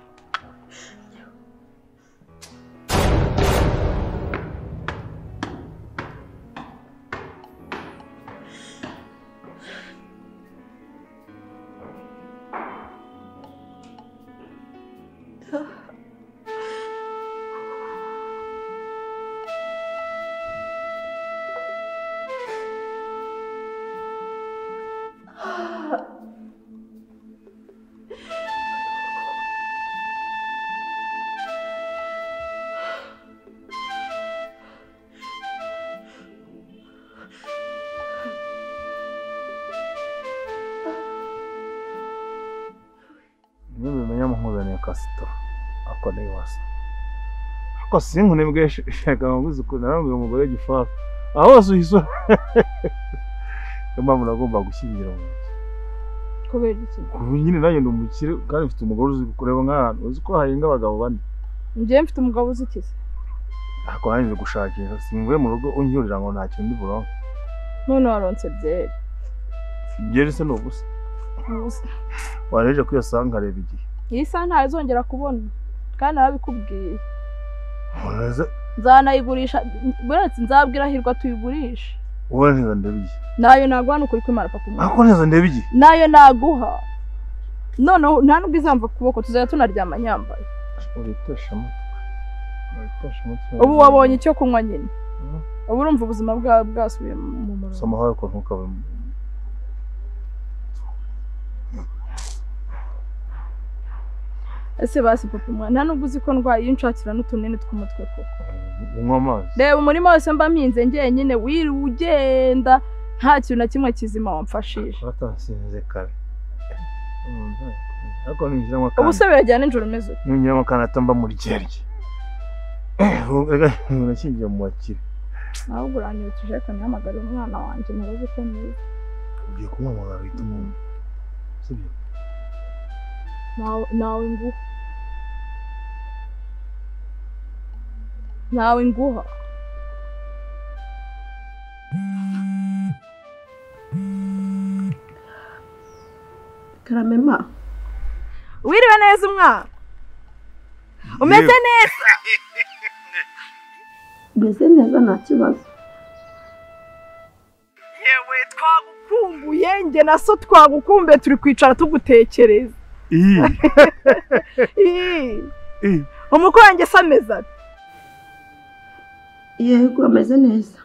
B: kasito akone wasa ako sinkune bweshaka nguzi ko naramwe umugore gifafa aho suhiso kama muragomba gushyingira mu
A: kubera iki
B: nyine nanjye ndumukire kandi mfite umugore uzi kureba nk'ahantu uzi ko hayenga abagabo bane
A: njye mfite umugabo uzikize
B: ako nanjye gushakira simvuye mu rugo unyurira ngo nta kintu ndiburo
A: none waronse byeri
B: byeri se n'ubusa wareje kwiyasanga reba igihe
A: iyi saha ntazongera kubona kandi narabikubwiye nzanayigurisha buretse nzabwira hirwa tuyigurisha
B: wowe neza ndebije
A: nayo naguha n'ukuri kwimara papa umwe
B: ako neza ndebije
A: nayo naguha noneho nta nubwo izamva kuboko tuzajya tunaryama nyambaye
B: uritesha
A: ubu wabonye icyo kunywa nyine ubu urumva ubuzima bwawe bwasubiye mu murongo
B: samahoro ko ntukabe
A: ese basi papa umwana nta nubwo uzi ko ndwaye iyo nshakira n'utunini tw'umutwe koko
B: unywa amazi
A: reba umurima wose mba mpinze njyenyine wiri ugenda nta kintu na kimwe kizima wamfashije
B: batasinze kare ariko ninjira mu
A: ubu se birajyana nijoro umeze ute
B: ninjira mu kanata mba muri kerye nashingiye mu bakire
A: ahubwo uranyibukije ko nihamagarira umwana wanjye ntibazi ko mwiza
B: ugiye kumuhamagara uhita umwumva sibyo
A: nawe nguha nawe nguha
D: karamema
A: wiriwe neza umwana umeze neza
D: umeze neza nta kibazo
A: yewe twagukumbuye njye na so twagukumbuye turi kwicara tugutekereza umukwe wanjye se ameze ati
D: yego ameze neza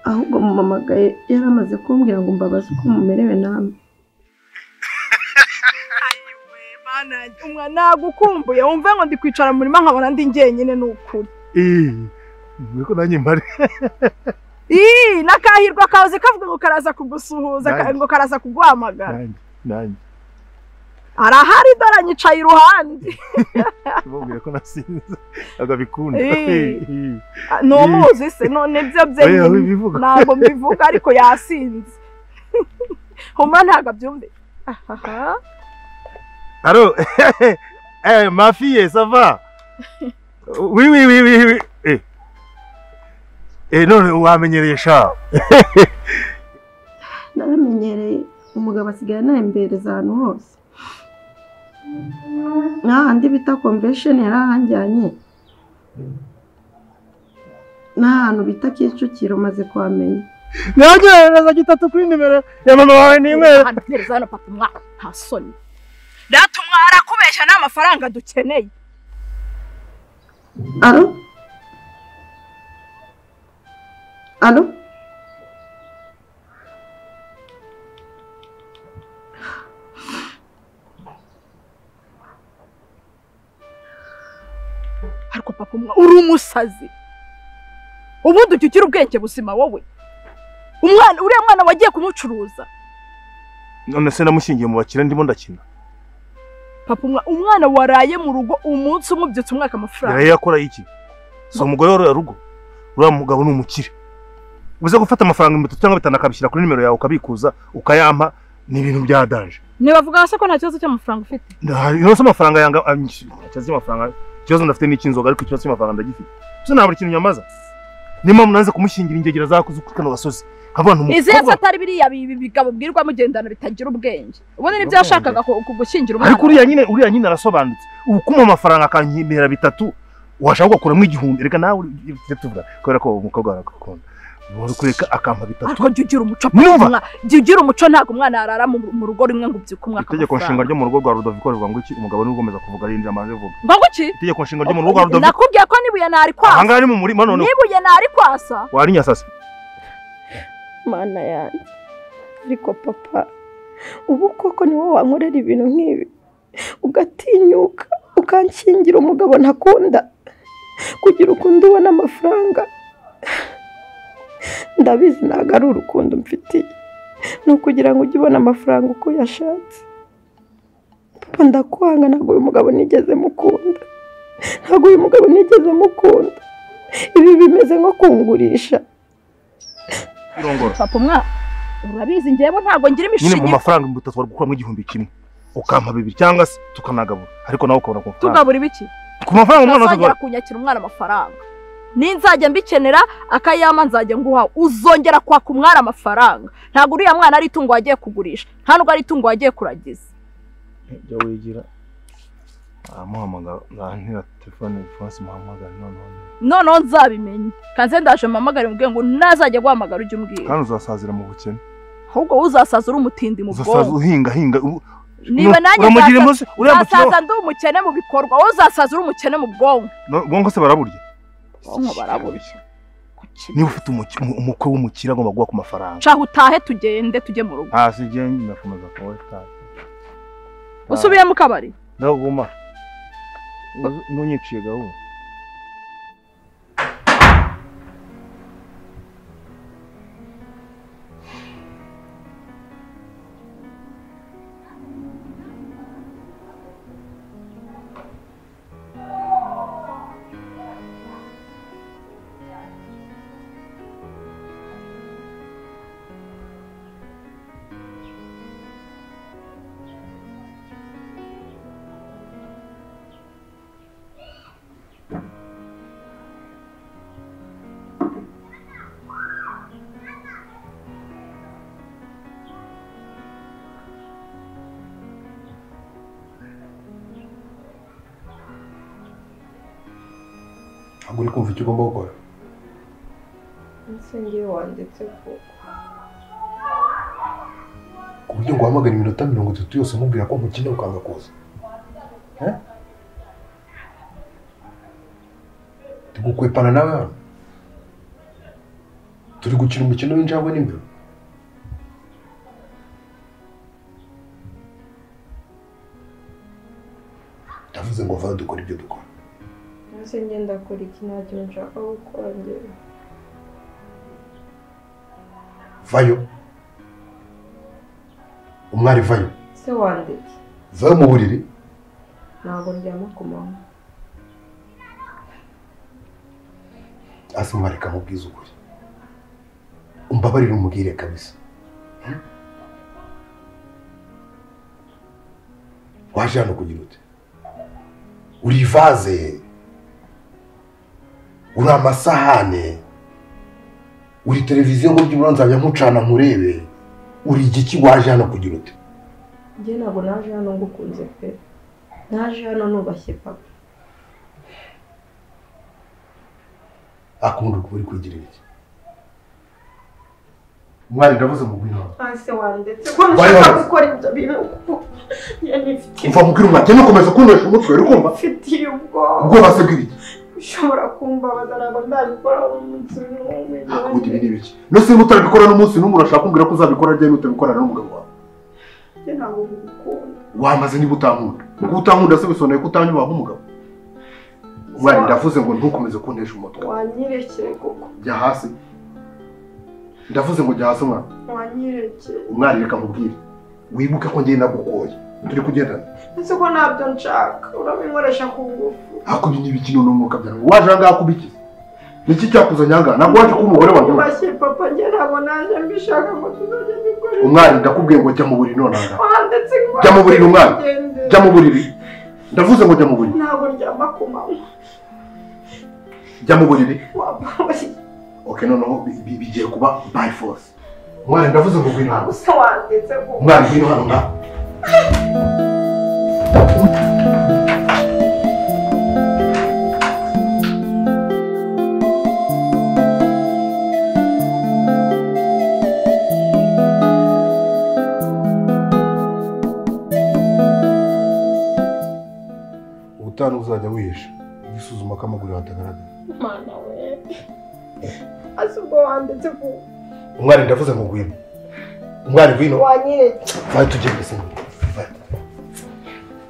D: ahubwo mumamagaye yari amaze kumbwira ngo mbabaze uko mumerewe namwe
A: umwana nagukumbuye wumve ngo ndi kwicara mu murima nkabona ndi njyenyine ni ukuri
B: ko nanjye mbare
A: n'akahirwa kahoze kavuga ngo karaza kugusuhuza ngo karaza kuguhamagara
B: nanjye
A: arahari dore anyicaye iruhande
F: Mubwire ko nasinze agabikunda
A: numuzi se none byo ntabwo mbivuga ariko yasinze humura ntabwo abyumve
F: Allô ma fille ça va Oui none wamenyereye sha
D: naramenyereye umugabo asigaye anayembereza ahantu hose n'ahandi bita convention yarahanjyanye n'ahantu bita Kicukiro maze kuhamenya
F: nagereza gitatu kuri nimero ya mama wawe nimero
A: hantereza hano papa umwana nta soni ratumwara kubeshya n'amafaranga dukeneye
D: Allô
A: ariko papa uri umusazi ubundi ucyukira ubwenge buzima wowe uriya mwana wagiye kumucuruza
F: none se namushingiye mu bakire ndimo ndakina
A: papa umwana waraye mu rugo umunsi umubyutse umwaka amafaranga
F: yaraye yakora iki so umugore wari rugo uriya mugabo ni umukire ubuze gufata amafaranga 3 cyangwa 5 akabishyira kuri nimero yawe ukabikuza ukayampa ni ibintu bya danje
A: nibavuga se ko nta kibazo cy'amafaranga ufite
F: nose amafaranga yanga cyazi amafaranga kibazo ndafite n'ikinzoga ariko kibazo cy'amafaranga ndagifite so naburi kintu nyamaza nima munanze kumushingira ingegera zakuze kukano gasozi abantu mu
A: izi yasa atari biriya bigabo bwirwa mugendana bitagira ubwenge ubundi nibyo yashakaga kugushingira umwana
F: ariko uriya nyine arasobanutse ukuma amafaranga akankimera 3 washaka gukuramo 1000 reka nawe tuvuga kubera ko umukobwa arakukunda buri kureka akampa 3
A: ariko jyugira umuco jyugira umuco ntago umwana yarara mu rugo rimwe ngo ubyuka umwaka
F: itegeko nshinga ryo mu rugo rwa Rudoviko rivuga ngo iki umugabo ni ugomeza kuvuga arinjira amaze vuga
A: ngo iki
F: itegeko nshinga ryo mu rugo rwa Rudoviko
A: nakubwiye ko nibuye nari kwasa
F: ahangari mu murima none
A: nibuye nari kwasa
F: wari nyasase
D: mana yanjye ariko papa ubu koko ni wowe wankorera ibintu nk'ibi ugatinyuka ukanshingira umugabo ntakunda kugira ukundi ubona amafaranga ndabizi ntabwo ari urukundo mfitiye ni ukugira ngo ujye ubona amafaranga uko yashatse papa ndakwanga ntabwo uyu mugabo nigeze mukunda ibi bimeze nko kungurisha
A: papa urabizi njyewe ntabwo ngira imishinga
F: nyine mu mafaranga 3 twari gukuramo 1,000 ukampa 2 cyangwa se tukanagabura ariko nawe ukabona ku mafaranga
A: tugabura ibiki
F: ku mafaranga umwana
A: azagera kunyakira umwana amafaranga ninzajya mbikenera akayama nzajya nguha uzongera kwaka umwana amafaranga ntabwo uriya mwana ari itungo wagiye kugurisha nta nubwo ari itungo wagiye kuragiza
F: jya wigira amuhamagara ntira telefone France muhamagara
A: none nzabimenye kanze ndaje mpamagare mbwiye ngo nazajya guhamagara ujye umbwira
F: kandi uzasazira mu bukene
A: ahubwo uzasaza uri umutindi mu bwonko
F: uzasaza uhinga
A: niba nanjye uzasaza ndi umukene mu bikorwa wowe uzasaza uri umukene mu bwonko
F: se baraburya
A: niba
F: ufite umukwe w'umukire agomba guha ku mafaranga
A: shaho utahe tugende tujye mu rugo
F: hasi genda nakomeza kuba
A: usubiye mu kabari
F: ndaguma nunyiciye gahunda
E: ntabwo uri kumva icyo ugomba gukora
D: insengero wanditse
E: ku buryo ngo uhamagare 30 yose umubwira ko mukeneye ukanga kuza tugukwepana nawe hano turi gukina umukino w'injangwe n'imbeba ndavuze ngo vayo dukora ibyo dukora
D: ese ngenda kora iki nta kintu nshaka gukora njyewe
E: vayo umwari vayo
D: se wanditse
E: va mu buriri
H: ntabwo ndyama ku manywa.
E: Asuma reka mubwize ukuri umbabarire umubwire kabisa waje hano kugira ute uri vaze uri amasahane uri televiziyo ngo by'umwana nzajya nkucana nkurebe uri igiki waje hano kugira ute
H: njye ntabwo naje hano ngukunze pe naje hano nubashye papa
E: akunda uri kwigirira iki mwari ndavuze mu gwino
C: ase wandetse ko nshaka gukora ibyo bintu
E: umva mubwira umwate nukomeza kunwesha umutwe uri kumva
C: mfitiye ubwoba
E: ubwoba se bw'ibiki
C: ushobora kumbabaza ntabwo ndabikora n'umunsi n'umwe
E: akundi ibi ni biki no se utarabikora n'umunsi n'umwe urashaka kumbwira ko uzabikora ryari utabikora n'umugabo wawe
C: njye ntabwo ngukunda
E: wamaze niba utankunda kuko utankunda se bisobanuye ko utanyubaha nk'umugabo umwari ndavuze ngo ntukomeze kuntesha umutwe
C: wanyirekere koko
E: jya hasi ndavuze ngo jya hasi umwana
C: wanyirekere
E: umwari reka mubwire wibuke ko ngenda gukoye turi kugendana
C: ese ko ntabyo nshaka urabinkoresha ku ngufu
E: hakubi n'ibikino n'umwuka byawe waje ngaha kubikiza niki cyakuzanye ngaha ntabwo waje kuba umugore wanjye
C: ubashye papa njye ntabwo naje mbishaka ngo tuzajya dukora
E: umwari ndakubwiye ngo jya mu buriri none ngaha
C: wandetse
E: jya mu buriri umwari jya mu buriri ndavuze ngo jya mu buriri
C: ntabwo ndyama ku manywa
E: jya mu buriri
C: wabaye
E: okay noneho bigiye kuba by force umwari ndavuze ngo ngwino hano
C: gusa wandetse ko
E: umwari ngwino hano ngaha ubutanu uzajya wihisha wisuzuma ko amaguru hatagaragara
C: mana we ase ubwo wandetse ko
E: umwari ndavuze ngo ngwino umwari ngwino
C: wanyireke
E: vai tugende se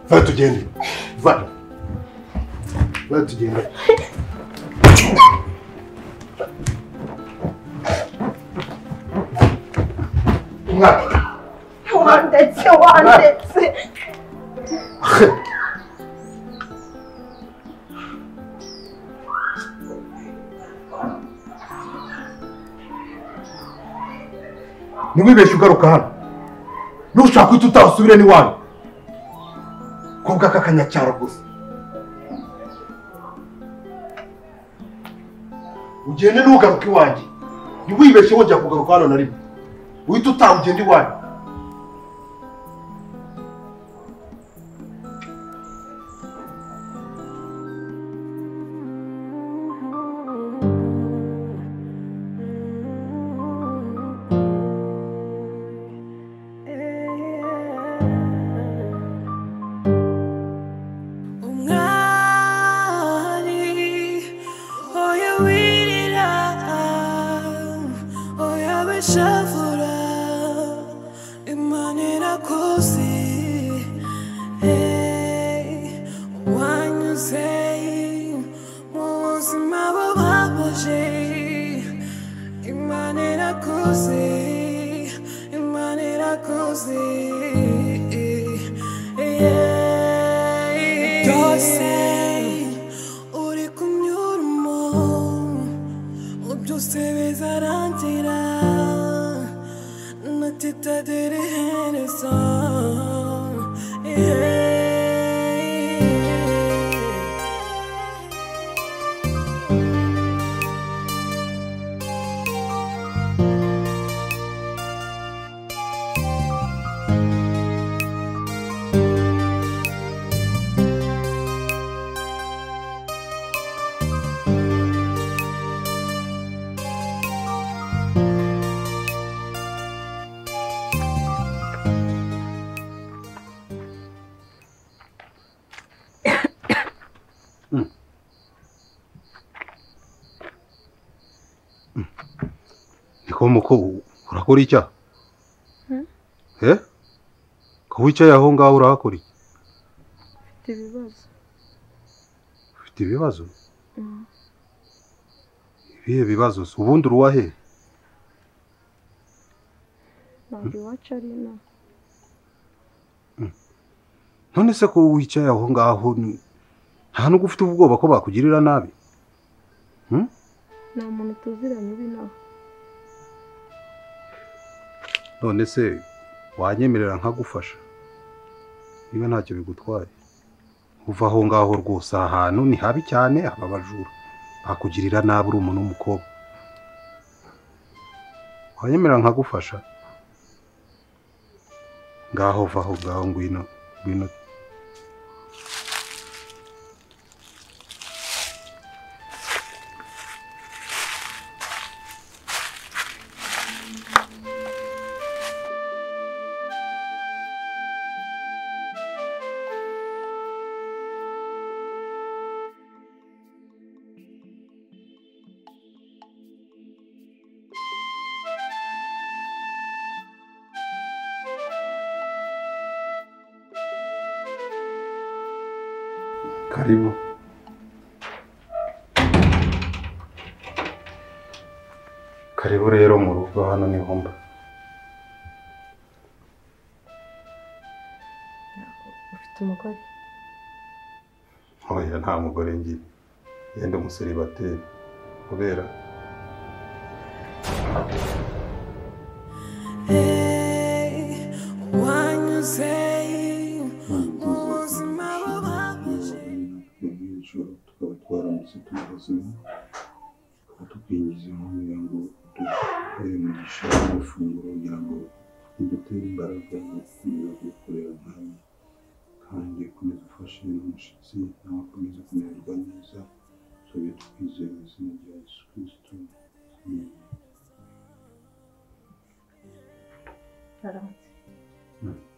E: vai tugende vai tugende umwari
C: wandetse
E: ntiwibeshye ugaruka hano nushaka kwita utasubire n'iwanyu kubwa k'akanyacyaro gusa ugende ntugaruke iwanjye ntiwibeshye wongera kugaruka hano na rimwe uhita utaha ugenda iwanyu
I: ko urakora icyaha ko wicaye aho ngaho urakora iki ufite ibibazo ibihe bibazo ubundi uruwahe
D: ntabwo iwacu ari inaha
I: none se ko wicaye aho ngaho nta nubwo ufite ubwoba ko bakugirira nabi?
D: nta muntu tuziranye ubi nawe.
I: none se wanyemerera nkagufasha niba ntacyo bigutwaye? uva aho ngaho rwose, ahantu ni habi cyane, aba bajura bakugirira nabi uri umuntu w'umukobwa. wanyemerera nkagufasha? ngaho vaho ngaho, ngwino. Karibu. Karibu rero mu rugo, hano niho mba.
H: Ufite umugore?
I: Oya, nta mugore ngira. Yenda umuseribateri. Kubera tukwinjiza mu mirongo umugisha w'amafunguro kugira ngo bidutere imbaraga zo gukomeza gukorera hamwe, kandi ukomeze ufashe n'umushyitsi nawe akomeze kumererwa neza. Tujye twizera izina rya Yesu Kristo.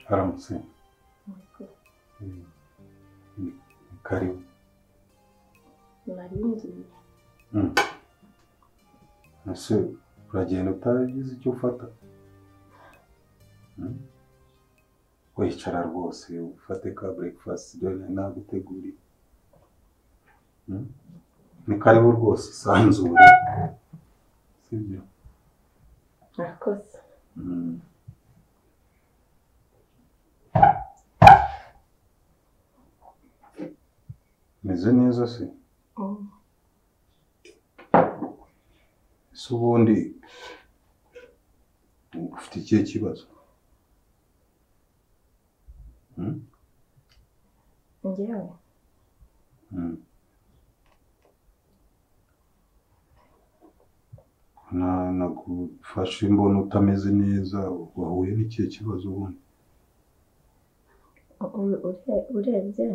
I: Haramutse. Karibu. Ese uragenda utagize icyo ufata? Wicara rwose ufate ka breakfast dore naguteguriye. Ni karibu rwose, sanzure. Sibyo?
H: Murakoze.
I: Meze neza se? Ese ubundi ufite ikihe kibazo?
H: Njyewe?
I: Nagufashe mbona utameze neza, wahuye n'ikihe kibazo ubundi?
H: Urebye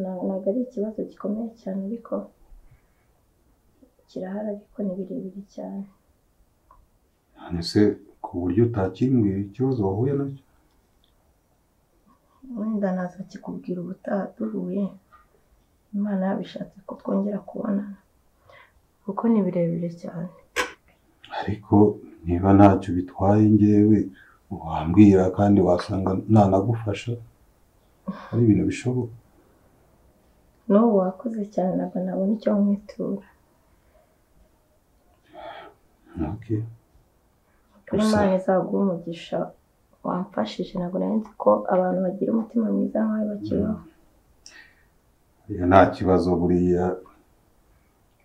H: ntabwo ari ikibazo gikomeye cyane, ariko kirahari, ariko ni birebire cyane.
I: Ese ku buryo utakimbwira ikibazo wahuye nacyo?
H: Wenda naza kikubwira ubutaha duhuye, Imana yabishatse ko twongera kubonana, kuko ni birebire cyane.
I: Ariko niba ntacyo bitwaye njyewe wambwira, kandi wasanga nanagufasha, ari ibintu bishoboka.
H: N'ubu wakoze cyane, ntabwo nabona icyo mwitura.
I: Okay.
H: Imana izaguha umugisha, wamfashije. Ntabwo nari nzi ko abantu bagira umutima mwiza nk'aho bakibaho.
I: Nta kibazo, buriya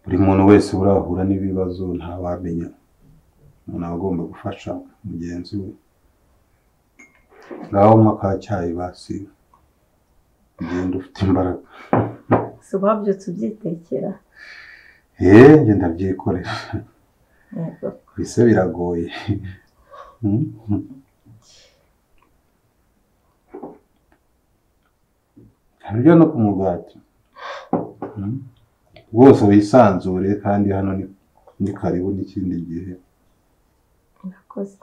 I: buri muntu wese urahura n'ibibazo, ntawamenya. Umuntu aba agomba gufasha mugenzi we. Ngaho mwakacyayi basi, ugenda ufite imbaraga.
H: Si wabyutse ubyitekera?
I: Njye ndabyikorera. Bise biragoye. Harya no ku mugati. Rwose wisanzure, kandi hano ni karibu n'ikindi gihe.
H: Murakoze.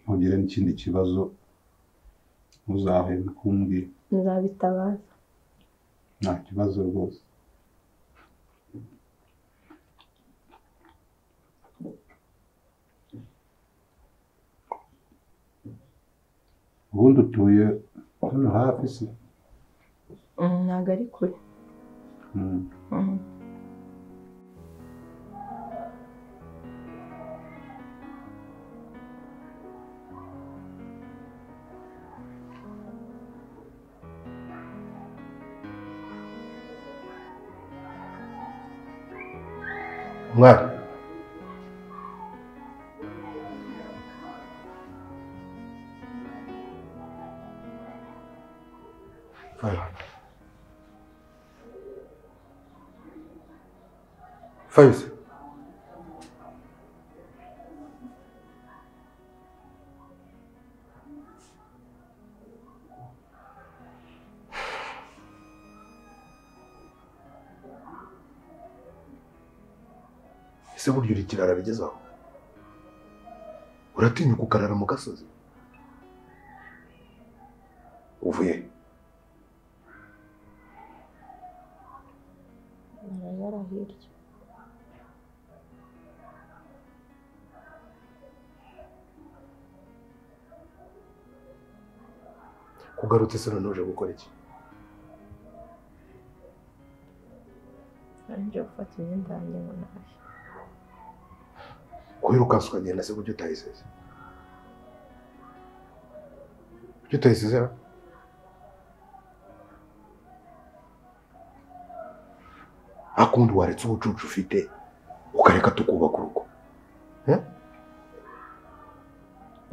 I: Ntugire n'ikindi kibazo uzahweme kumbwira.
H: Nzabitabaza.
I: Nta kibazo rwose. Ubundi utuye hano hafi se?
H: Ntabwo ari kure.
E: mwari Fayose ese burya uri ikirara bigezaho uratinyuka ukarara mu gasozi uvuye
H: narayara hirya
E: kugarutse se none uje gukora iki
H: nje gufata imyenda yanjye ngo naje
E: wirukanse ukagenda se buryo utayisize buryo utayisize akundi waretse ubucucu ufite ukareka tukubaka urugo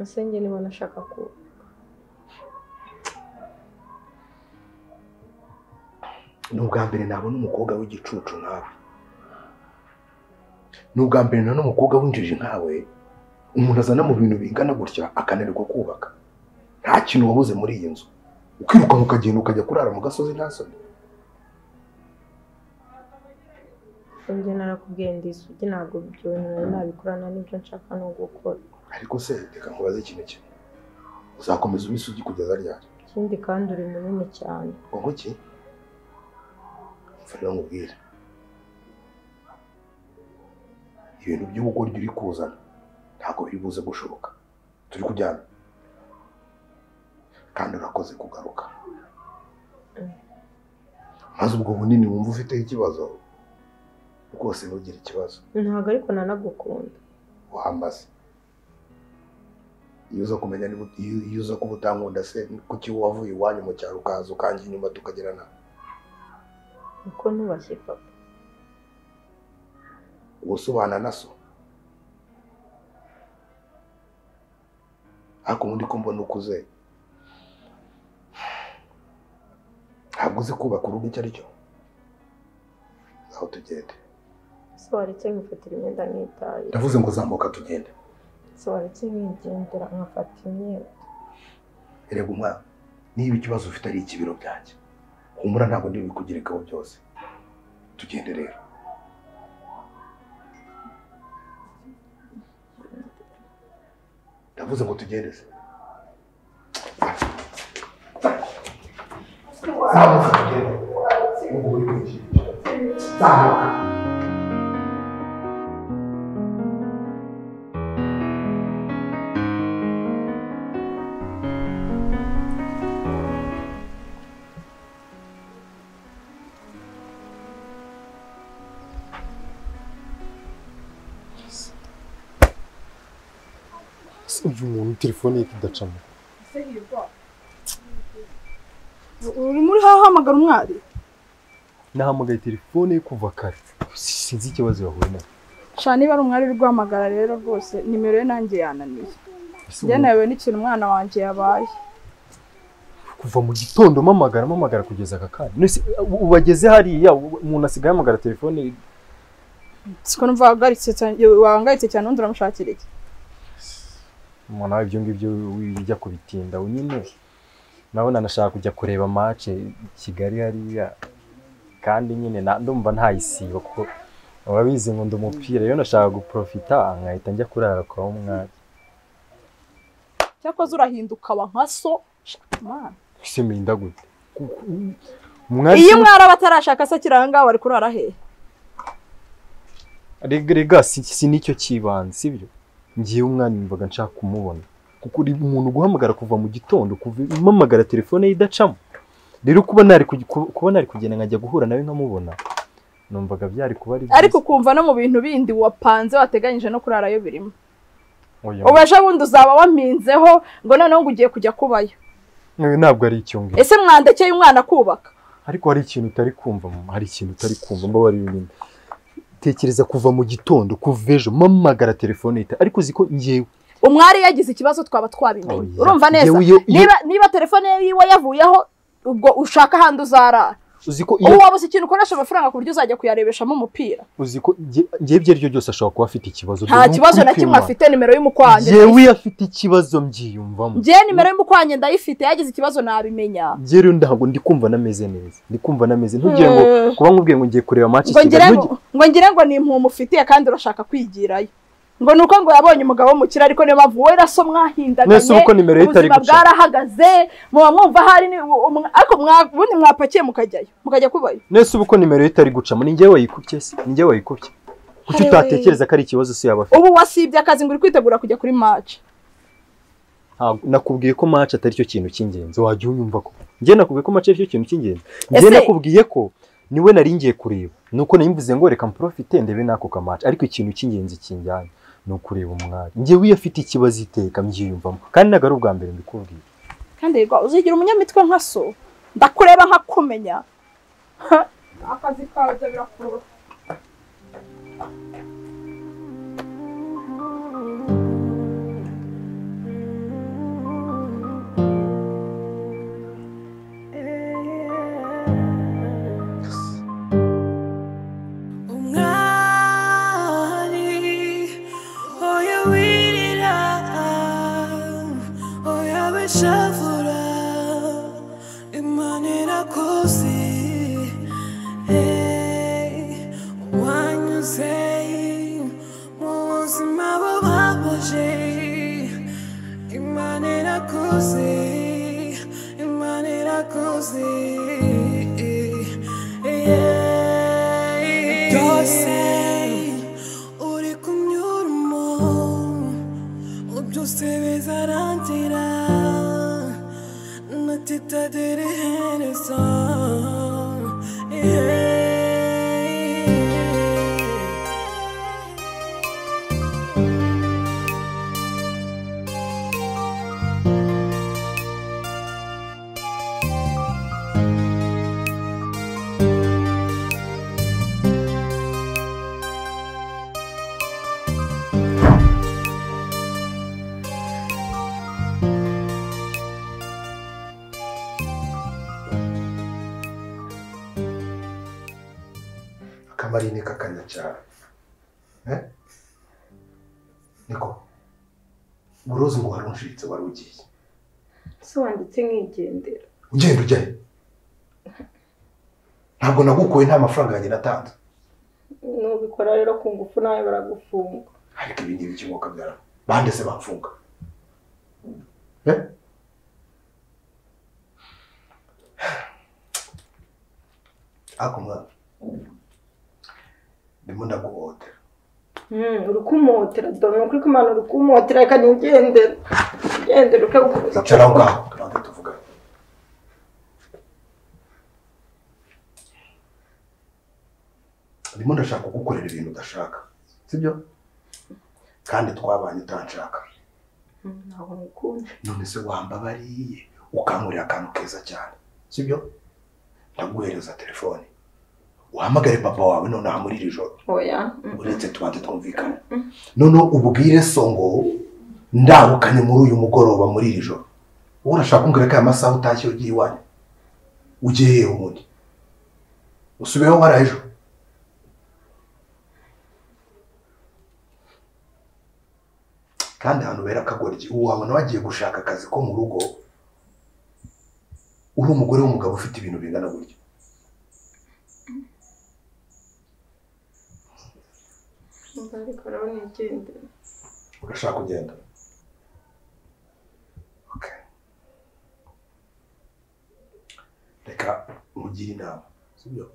H: ese njye niba nashaka kuba
E: ni ubwa mbere nabona umukobwa w'igicucu nkawe ni ubwa mbere nabona umukobwa w'injiji nkawe umuntu azana mu bintu bingana gutya akananirwa kubaka nta kintu wabuze muri iyi nzu ukiruka ukagenda ukajya kurara mu gasozi nta soni
H: njye narakubwiye ndi isugi ntabwo ibyo bintu nabikorana n'ibyo nshaka no gukora
E: ariko se reka nkubaze ikintu kimwe uzakomeza uba isugi kugeza ryari
H: ikindi kandi uri munini cyane
E: ngo ki mfana nkubwire ibintu by'ubugoryi uri kuzana ntabwo biri buze gushoboka turi kujyana kandi urakoze kugaruka maze ubwo bunini wumva ufiteho ikibazo rwose ntugire ikibazo
H: ntabwo ariko nanagukunda
E: wambaze iyo uza kumenya iyo uza kuba utankunda se kuki wavuye iwanyu mu cyaro ukaza ukanjya inyuma tukagerana
H: uko ntubashye papa
E: ubusobana na so ariko ubundi ko mbona ukuze ntabwo uzi kubaka urugo icyo ari cyo aho tugende
H: so waretse nkifatira imyenda nkitaye
E: ndavuze ngo zamuka tugende
H: so waretse nkigendera nkafata imyenda
E: erega umwana niba ikibazo ufite ari ikibiro byanjye humura ntabwo ndi bikugerekaho byose tugende rero ndavuze ngo tugende se zamuka tugende ubwo uri kwigisha zamuka
G: uyu muntu telefone ye kidacamo
A: uri muri hahamagara umwari
G: nahamagaye telefone ye kuva kare sinzi ikibazo yahuye nawe
A: sha niba ari umwari uri guhamagara rero rwose nimero ye nanjye yananiye njye nawe n'ikintu umwana wanjye yabaye
G: kuva mu gitondo mpamagara kugeza aka kanya ubageze hariya umuntu asigaye ahamagara telefone
A: siko numva wahangayitse cyane undi uramushakira iki
G: umuntu ibyo ngibyo wijya kubitinda nyine nabona nashaka kujya kureba match Kigali hariya kandi nyine ndumva ntayisiba kuko ababizi ngo ndumupira rero nashaka guprofita nkahita njya kurara kwa umwari
A: cyakoze urahinduka aba nka so man
G: siminda gute
A: iyo mwara batarashaka se kiranga wari kurara he
G: rega si nicyo kibanze sibyo ngiye umwana mvaga nshaka kumubona kuko uri umuntu guhamagara kuva mu gitondo kumpamagara telefone idacamo rero kuba nari kugenda nkajya guhura nawe nkamubona numvaga byari kuba ari
A: ariko kumva no mu bintu bindi wapanze wateganyije no kurarayo birimo ubasha bundi uzaba wampinzeho ngo noneho ngo ugiye kujya kubayo
G: ntabwo ari icyo ngicyo
A: ese mwandekeye umwana kubaka
G: ariko hari ikintu utari kumva hari ikintu utari kumva mbabari nyine tekereza kuva mu gitondo kuva ejo mamagara telefone ita ariko uziko ngewe
A: umwari yagize ikibazo twaba twabimenye urumva neza niba telefone yiwe yavuyeho ubwo ushaka handi uzarara uziko iyo wabuze ikintu ukoresha amafaranga ku buryo uzajya kuyarebeshamo umupira
G: uziko ngiye ibyo ryo byose ashobora kuba afite ikibazo
A: nta kibazo na kimwe afite nimero y'umukwanje
G: yewe afite ikibazo mbyiyumvamo
A: ngiye nimero y'umukwanje ndayifite yagize ikibazo nabimenya
G: ngiye rero ndahago ndikumva nameze neza ndikumva nameze ntugire ngo kuba nkubwiye ngo ngiye kureba match
A: ngo ngire ngo ni impumu ufitiye kandi urashaka kwigirayo ngo nuko ngo yabonye umugabo wo mukira ariko niyo mpamvu we raso mwahindaganye
G: nese uko nimero itari
A: guca bwarahagaze muba mwumva hari ariko ubundi mwapakiye mukajya kubayo
G: nese uko nimero itari gucamo ni ngewe wayikubye se ni ngewe wayikubye kuki utatekereza ko ari ikibazo se yaba
A: ubu wasibye akazi ngo uri kwitegura kujya kuri match
G: nakubwiye ko match atari cyo kintu cy'ingenzi wajya unyumva ko ngiye nakubwiye ko match ari cyo kintu cy'ingenzi ngiye nakubwiye ko niwe naringiye kureba nuko nimvuze ngo reka mprofite ndebe nako ka match ariko ikintu cy'ingenzi kinjyanye no kureba umwari ngiye wiyafite ikibazo iteka mbyiyumvamo kandi nagari ubwa mbere mbikubwiye
A: kandi rwa uzigira umunyamitwe nka so ndakureba nkakumenya akazi kawe birakuru
J: Shavura imanira kosi wanyuze muzima babaje imanira kosi byose uri kumyurmo byose bizarangira Tita dere heresa
E: Akamarine kakanyacyara niko urozi ngo warunshiritse wari ugiye
H: so wanditse nkigendera
E: ugenda ujyahe ntabwo nagukuye nta mafaranga yanjye natanze
H: nubikora rero ku ngufu nawe baragufunga
E: ariko ibi ngibi kimwoka byara bande se bamfunga ako mwana ndimo ndaguhotera
H: urukumotera dore nuko iko imana urukumotera reka nigendera ukagukomeza
E: icara aho ngaho tubanze tuvugane ndimo ndashaka kugukorera ibintu udashaka sibyo kandi twabanye utanshaka
H: ntabwo ngukunda
E: none se wambabariye ukankurira akantu keza cyane sibyo ndaguhereza telefone uhamagare papa wawe nonaha muri iri joro
H: oya
E: uretse tubanze twumvikane noneho ubwire so ngo ndabukanye muri uyu mugoroba muri iri joro wowe urashaka kumbwira ko aya masaha utashye ugiye iwanyu ugiye hehe ubundi usubiyeho wari ejo kandi ahantu bera akagoryi ubu wabona wagiye gushaka akazi ko mu rugo uri umugore w'umugabo ufite ibintu bingana gutya
H: ariko rero nigendera
E: urashaka kugenda reka mugire inama sibyo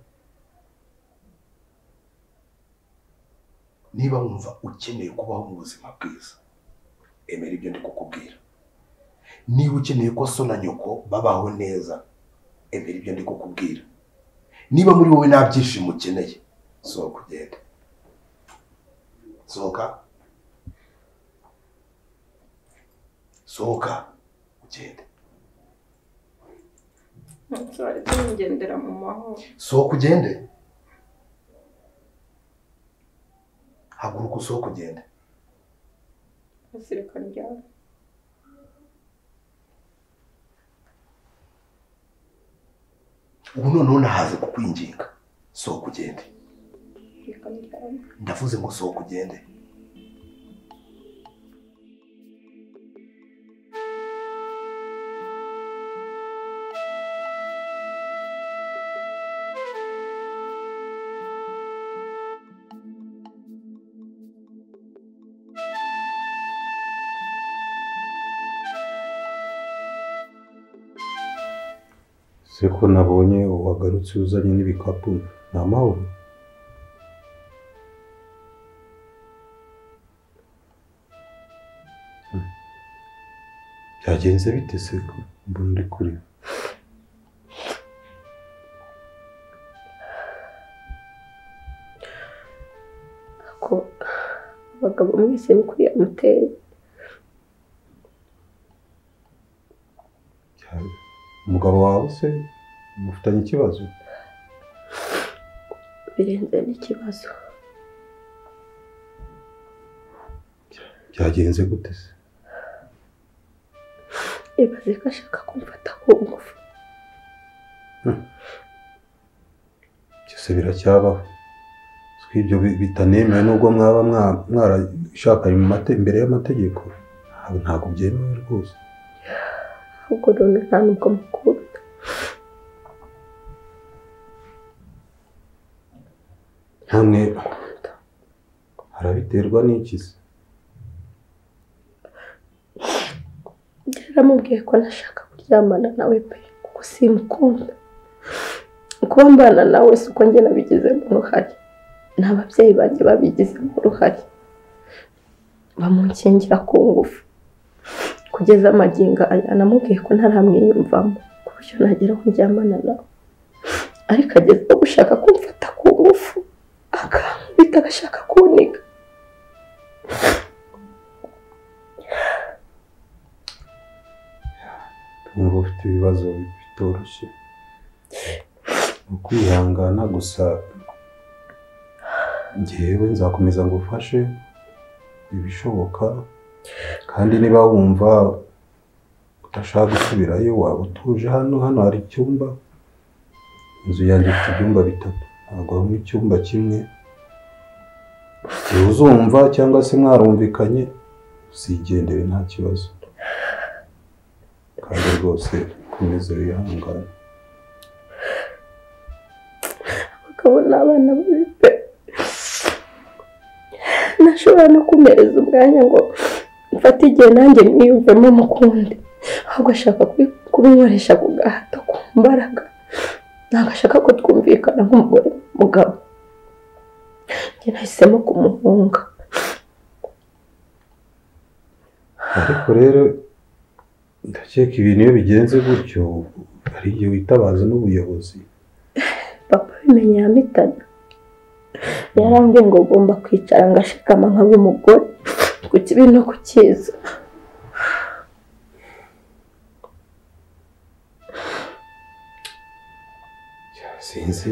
E: niba wumva ukeneye kubaho mu buzima bwiza emera ibyo ndi kukubwira niba ukeneye ko so na nyoko babaho neza emera ibyo ndi kukubwira niba muri wowe nta byishimo ukeneye sohoka ugende sohoka ugende
H: ntigendera mu mahoro
E: sohoka ugende usohoka ugende.
C: Reka njyane.
E: Ubu noneho nahaze kukwinginga, sohoka ugende.
C: Reka njyane.
E: Ndavuze ngo sohoka ugende.
I: Seko nabonye wagarutse uzanye n'ibikapu ni amahoro? Byagenze bite Seko? Mbona uri kuri
H: ko abagabo mwese mukuri amuteye.
I: umugabo wawe se mufitanye ikibazo?
H: Birenze n'ikibazo.
I: Byagenze gute se?
H: Ibaze ko ashaka kumfata ku ngufu.
I: Byose biracyabaho. Ibyo bitanemewe nubwo mwaba mwarashakanye imbere y'amategeko, ntabwo byemewe rwose.
H: Ubwo rero nta nubwo mukunda.
I: None harabiterwa n'iki se?
H: Yaramubwiye ko nashaka kuryamana nawe pe kuko simukunda. Kuba mbana nawe si uko njye nabigizemo uruhare, n'ababyeyi banjye babigizemo uruhare, bamunkingira ku ngufu kugeza amagingo aya. Namubwiye ko ntaramwiyumvamo ku buryo nagera kuryamana nawe, ariko ageze no gushaka kumfata ku ngufu akankubita agashaka kuniga.
I: Tumva ufite ibibazo bitoroshye, ukwihangana gusa. Njyewe nzakomeza ngufashe ibishoboka, kandi niba wumva udashaka gusubirayo waba utuje hano hari icyumba. Inzu yanjye ifite ibyumba 3, ntabwo hamwe icyumba kimwe. Igihe uzumva cyangwa se mwarumvikanye usigendere nta kibazo, kandi rwose komeza wihangane.
H: Ukabona abana babi pe, nashobora no kumereza umwanya ngo mfate igihe nanjye mwiyumvemo mukunde, ahubwo ashaka kubinkoresha ku gahato, ku mbaraga. Ntabwo ashaka ko twumvikana nk'umugore mugabo. Njye nahisemo kumuhunga.
I: Ariko rero ndakeka ibintu iyo bigenze gutyo hari igihe witabaza n'ubuyobozi.
H: Papa bimenye yamitana, yarambwiye ngo ugomba kwicara ngashikama nk'abo umugore ku kibi no ku cyiza.
I: Sinzi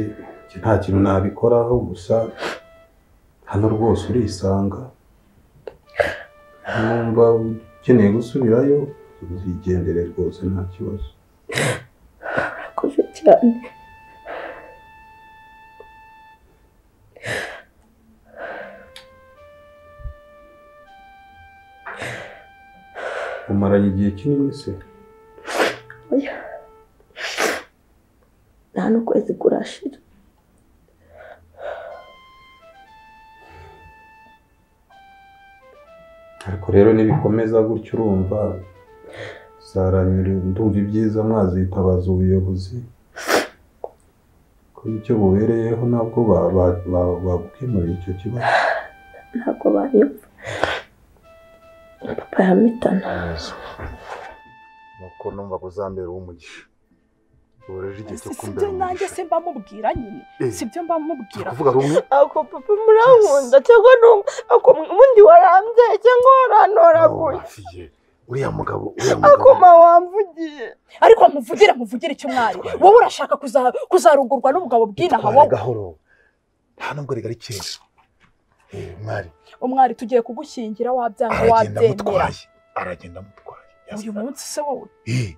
I: nta kintu nabikoraho, gusa hano rwose urisanga. Numva ukeneye gusubirayo uzigendere rwose nta kibazo.
H: Urakoze cyane.
I: Umaranye igihe kinini se?
H: Oya, nta n'ukwezi kurashira.
I: Ariko rero nibikomeza gutyo urumva zaranyura, ndumva ibyiza mwazitabaza ubuyobozi ko icyo bubereyeho nabwo bagukemurira icyo kibazo.
H: Ntabwo banyumva. Papa yamitana.
F: Nuko numva kuzambera umugisha. Ureje igihe cyo kumbera.
A: Sibyo nanjye se mbamubwira nyine. Sibyo mbamubwira.
F: Kuvuga rumwe.
D: Ako papa murankunda cyangwa ako mundi warambye cyangwa warantoraguye.
F: Uriya mugabo
D: Ako wamvugiye.
A: Ariko muvugire icyo mwari. Wowe urashaka kuzarugurwa n'ubugabo bw'inaha wowe.
F: Gahoro. Nta nubwo rigari kera. mwari
A: umwari tugiye kugushyingira wabyanga wabyemera
F: aragenda mutwaye
A: uyu munsi se wowe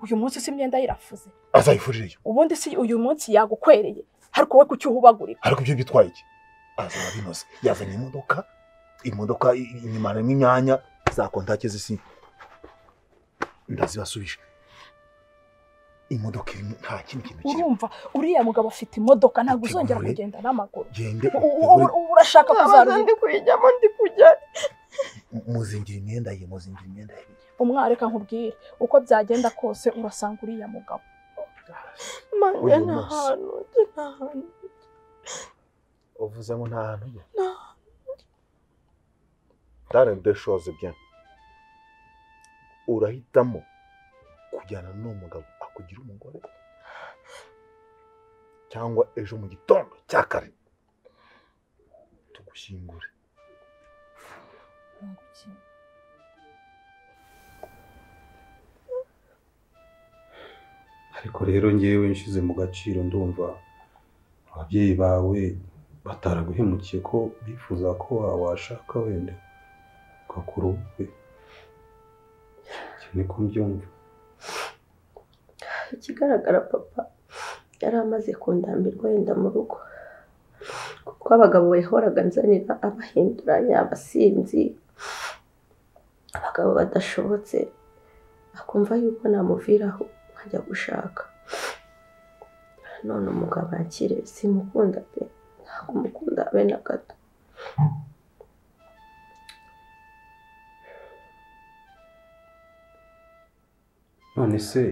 A: uyu munsi si imyenda yirafuze
F: azayifurije
A: ubundi si uyu munsi yagukwereye ariko we kuki uhubagurika
F: ariko ibyo bitwaye iki azaba binoze yazanye imodoka inyuma harimo imyanya za kontake z'isi ndazibasubije imodoka irimo nta kindi kintu kirimo
A: urumva uriya mugabo afite imodoka ntabwo uzongera kugenda n'amaguru urashaka kuzaruha
C: ndi kuyijyamo ndi kujya
F: muzingira imyenda ye
A: umwari reka nkubwire uko byagenda kose urasanga uriya mugabo
C: manje nta hantu
F: uvuze ngo nta hantu ye dare de chose bien urahitamo kujyana n'umugabo akugira umugore cyangwa ejo mu gitondo cya kare tugushyingure
I: ariko rero ngewe nshize mu gaciro ndumva ababyeyi bawe bataraguhemukiye ko bifuza ko washaka wenda ugakora ubukwe cyane ko mbyumva
H: ikigaragara papa yari amaze kundambirwa yenda mu rugo kuko abagabo yahoraga nzanira abahinduranya abasinzi abagabo badashobotse akumva yuko namuviraho nkajya gushaka none umugabo yakire simukunda pe ntabwo mukunda be na gato
I: none se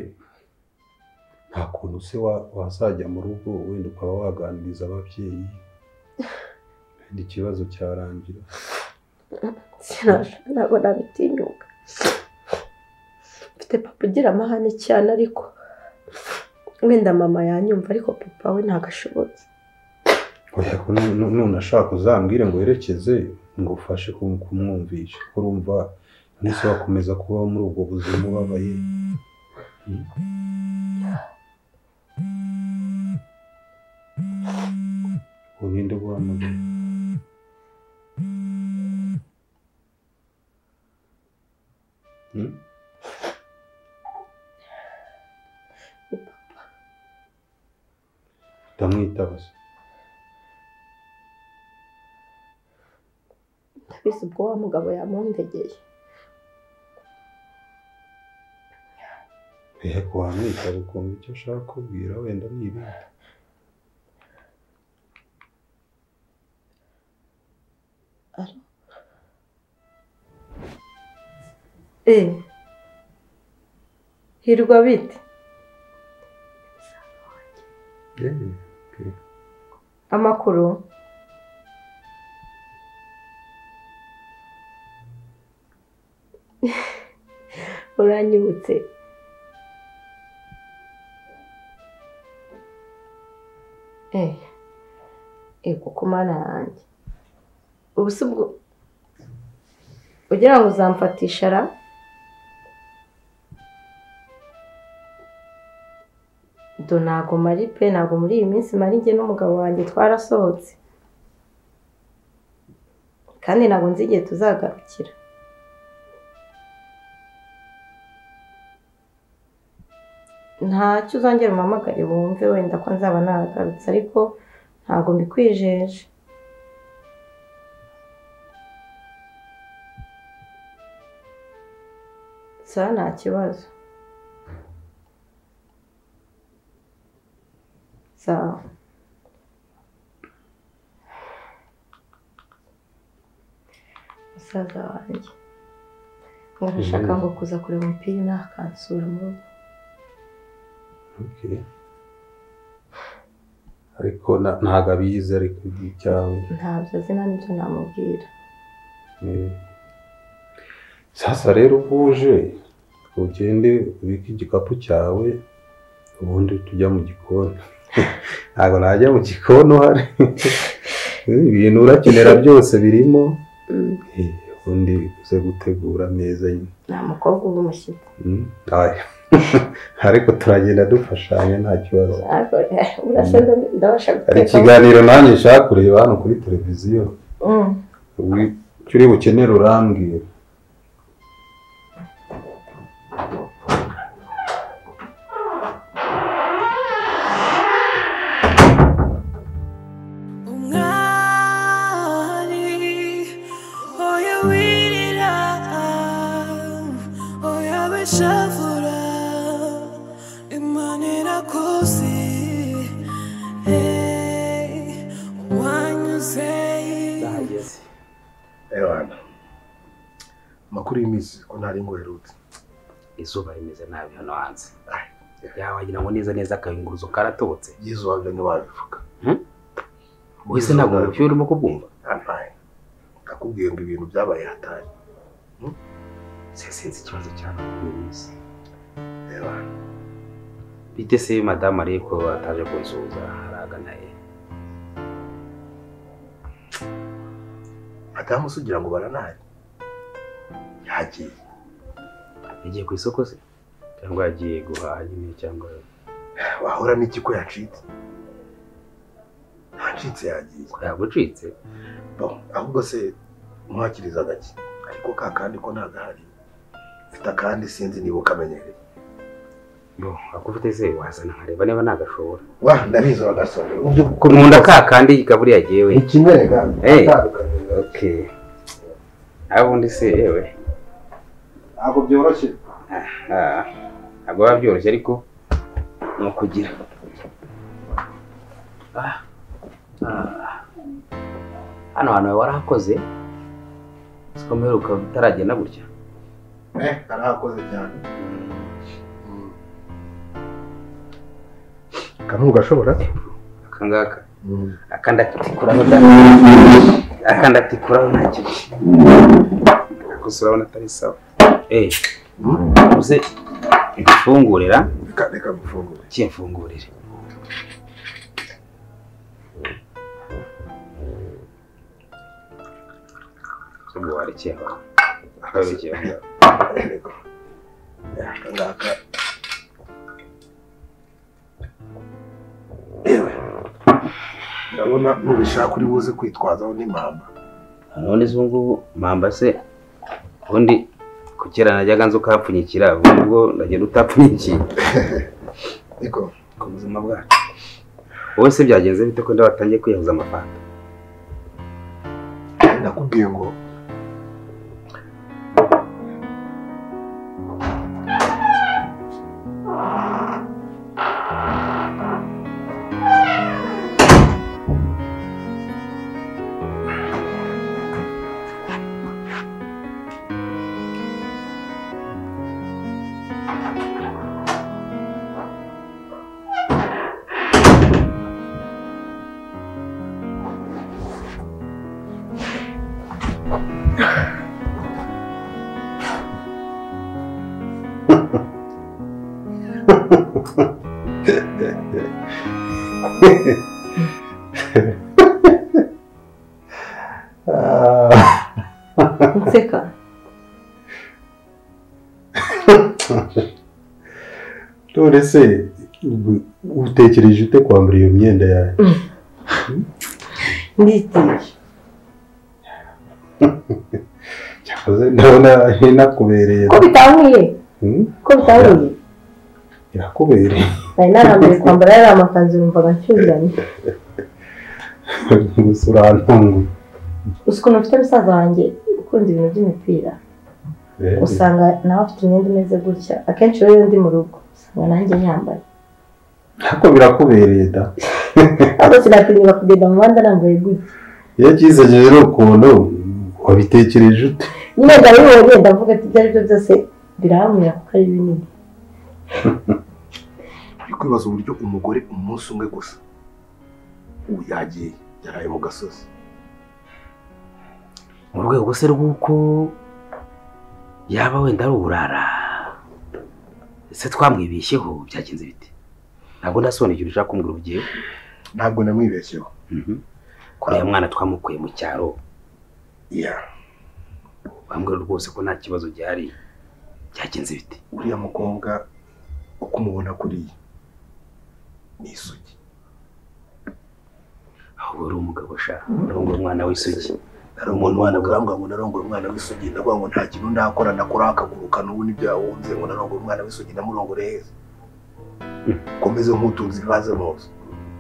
I: nta kuntu se wazajya mu rugo wenda ukaba waganiriza ababyeyi wenda ikibazo cyarangira
H: ntabwo nabitinyuka mfite papa ugira amahane cyane ariko wenda mama yanyumva ariko papa we ntabwo ashobotse
I: none ashaka uzambwire ngo werekeze ngo ufashe kumwumvisha urumva nise wakomeza kubaho muri ubwo buzima ubabaye ubinde guhamagara ndamwitabaza
H: ndabizi ubwo wa mugabo yamundegeye
I: ko wamwitaba ukumva icyo ashaka kubwira wenda n'ibindi
H: hirwa bite amakuru uranyibutse kuko mana yanjye ubu si ubwo ugira ngo uzamfatisha ra ntago mari pe ntago muri iyi minsi mari njye n'umugabo wanjye twarasohotse kandi ntabwo nzi igihe tuzagarukira ntacyo uzongera umpamagare wumve wenda ko nzaba nagarutse ariko ntabwo mbikwijeje sawa nta kibazo sawa musaza wanjye ngarashaka ngo kuza kureba umupira nakansura mu rugo
I: ariko ntabwo abizi ariko ibyawe
H: ntabyo azi nta n'ibyo namubwira
I: sasa rero ubuje ugende ubike igikapu cyawe ubundi tujya mu gikoni ntabwo najya mu gikoni uhari ibintu urakenera byose birimo ubundi uze gutegura neza nyine
H: nta mukobwa uba umushyitsi
I: ariko turagenda dufashanya nta kibazo
H: urasa ndabasha
I: hari ikiganiro nanjye nshaka kureba hano kuri televiziyo icyo uri bukenere urambwira.
E: Makuru y'imizi ko ntari ngwerutse.
K: Izuba rimeze nabi hano hanze. Wagira ngo neza akayunguruzo karatobotse.
E: Izuba byo ntiwabivuga.
K: Wese ntabwo ubyo urimo kubwumva.
E: Nakubwiye ngo ibintu byabaye hatari.
K: Sinzi ikibazo cyane n'imizi. Bite se madame ariko ataje kunsuza haragana ye.
E: Madame usugira ngo baranahari.
K: Yagiye ku isoko se cyangwa yagiye guhaha nyine cyangwa
E: wahora n'iki ko yacitse? Yacitse yagiye.
K: Yagucitse?
E: Ahubwo se mwakiriza gake ariko kandi ko ntagahari. Mfite kandi sinzi niba ukamenyereye.
K: Akufite se wazana nkareba niba nagashobora.
E: Ndabizi wagasoma.
K: Nkunda kandi kaburi yagiyewe.
E: Ikimwereka.
K: Okay. Abundi se yewe.
E: Ntabwo byoroshye.
K: Ntabwo biba byoroshye ariko ni ukugira. Hano hantu warahakoze siko mperuka utaragenda gutya.
E: Karahakoze cyane. Kamwe ugashobora?
K: Akangaka. Akandatikuraho ntacyo. Gusa urabona atari sawa. Uze ifungurira.
E: Reka mfungure.
K: Kimfungurire. Sobo warekeho. Akabekeho.
E: Akangaka. Ndabona nubishaka uri buze kwitwazaho n'impamba.
K: None zungu mpamba se ubundi kukera najyaga nzo kapfunyikira ubwo ndagenda utapfunyikira.
E: Niko
K: ku buzima bwacu. Wowe se byagenze bite ko ndabatangiye kwihuza amafanta?
E: Nakubwiye ngo
H: Nseka.
I: None se utekereje ute kwambara iyo myenda yawe?
H: Nditije.
I: Cyakoze ndabona inakubereye.
H: Ko bitangiye? Ko bitangiye?
I: Irakubereye.
H: Nari narambiwe kwambara yari amakanzu numvaga nshyuriranye.
I: Gusa urantunguye.
H: Ukuntu ufite musaza wanjye ukunda ibintu by'imipira. Usanga nawe afite imyenda imeze gutya. Akenshi rero ndi mu rugo usanga nanjye nyambaye.
I: Ariko birakubereye da.
H: Abo sinatinyuka kugenda mu muhanda nambaye gutya.
I: Iyo cyizeje rero ukuntu wabitekereje ute?
H: Nyine ndabibonye ndavuga ati ibyo ari byo byose birahamwira kuko ari binini.
E: Kwibaza uburyo umugore umunsi umwe gusa yagiye yaraye mu gasozi.
K: Mu rwego se rw'uko yaba wenda ari uburara ese twamwibishyeho byagenze bite? Ntabwo ndasobanukirwa ushaka kumbwira ugiye.
E: Ntabwo namwibeshyeho.
K: Kuriya mwana twamukuye mu cyaro.
E: Yeah.
K: Bambwira rwose ko nta kibazo gihari. Byagenze bite?
E: Uriya mukobwa uko umubona kuriya ni isugi.
K: Ahubwo uri umugabo sha, urumva umwana w'isugi.
E: narongora umwana kurambwa ngo narongora umwana w'isugi ndavuga ngo nta kintu ndakora nakora akaguruka n'ubu nibyo yawunze ngo narongora umwana w'isugi ndamurongore heza komeze nk'utunze ivaze mose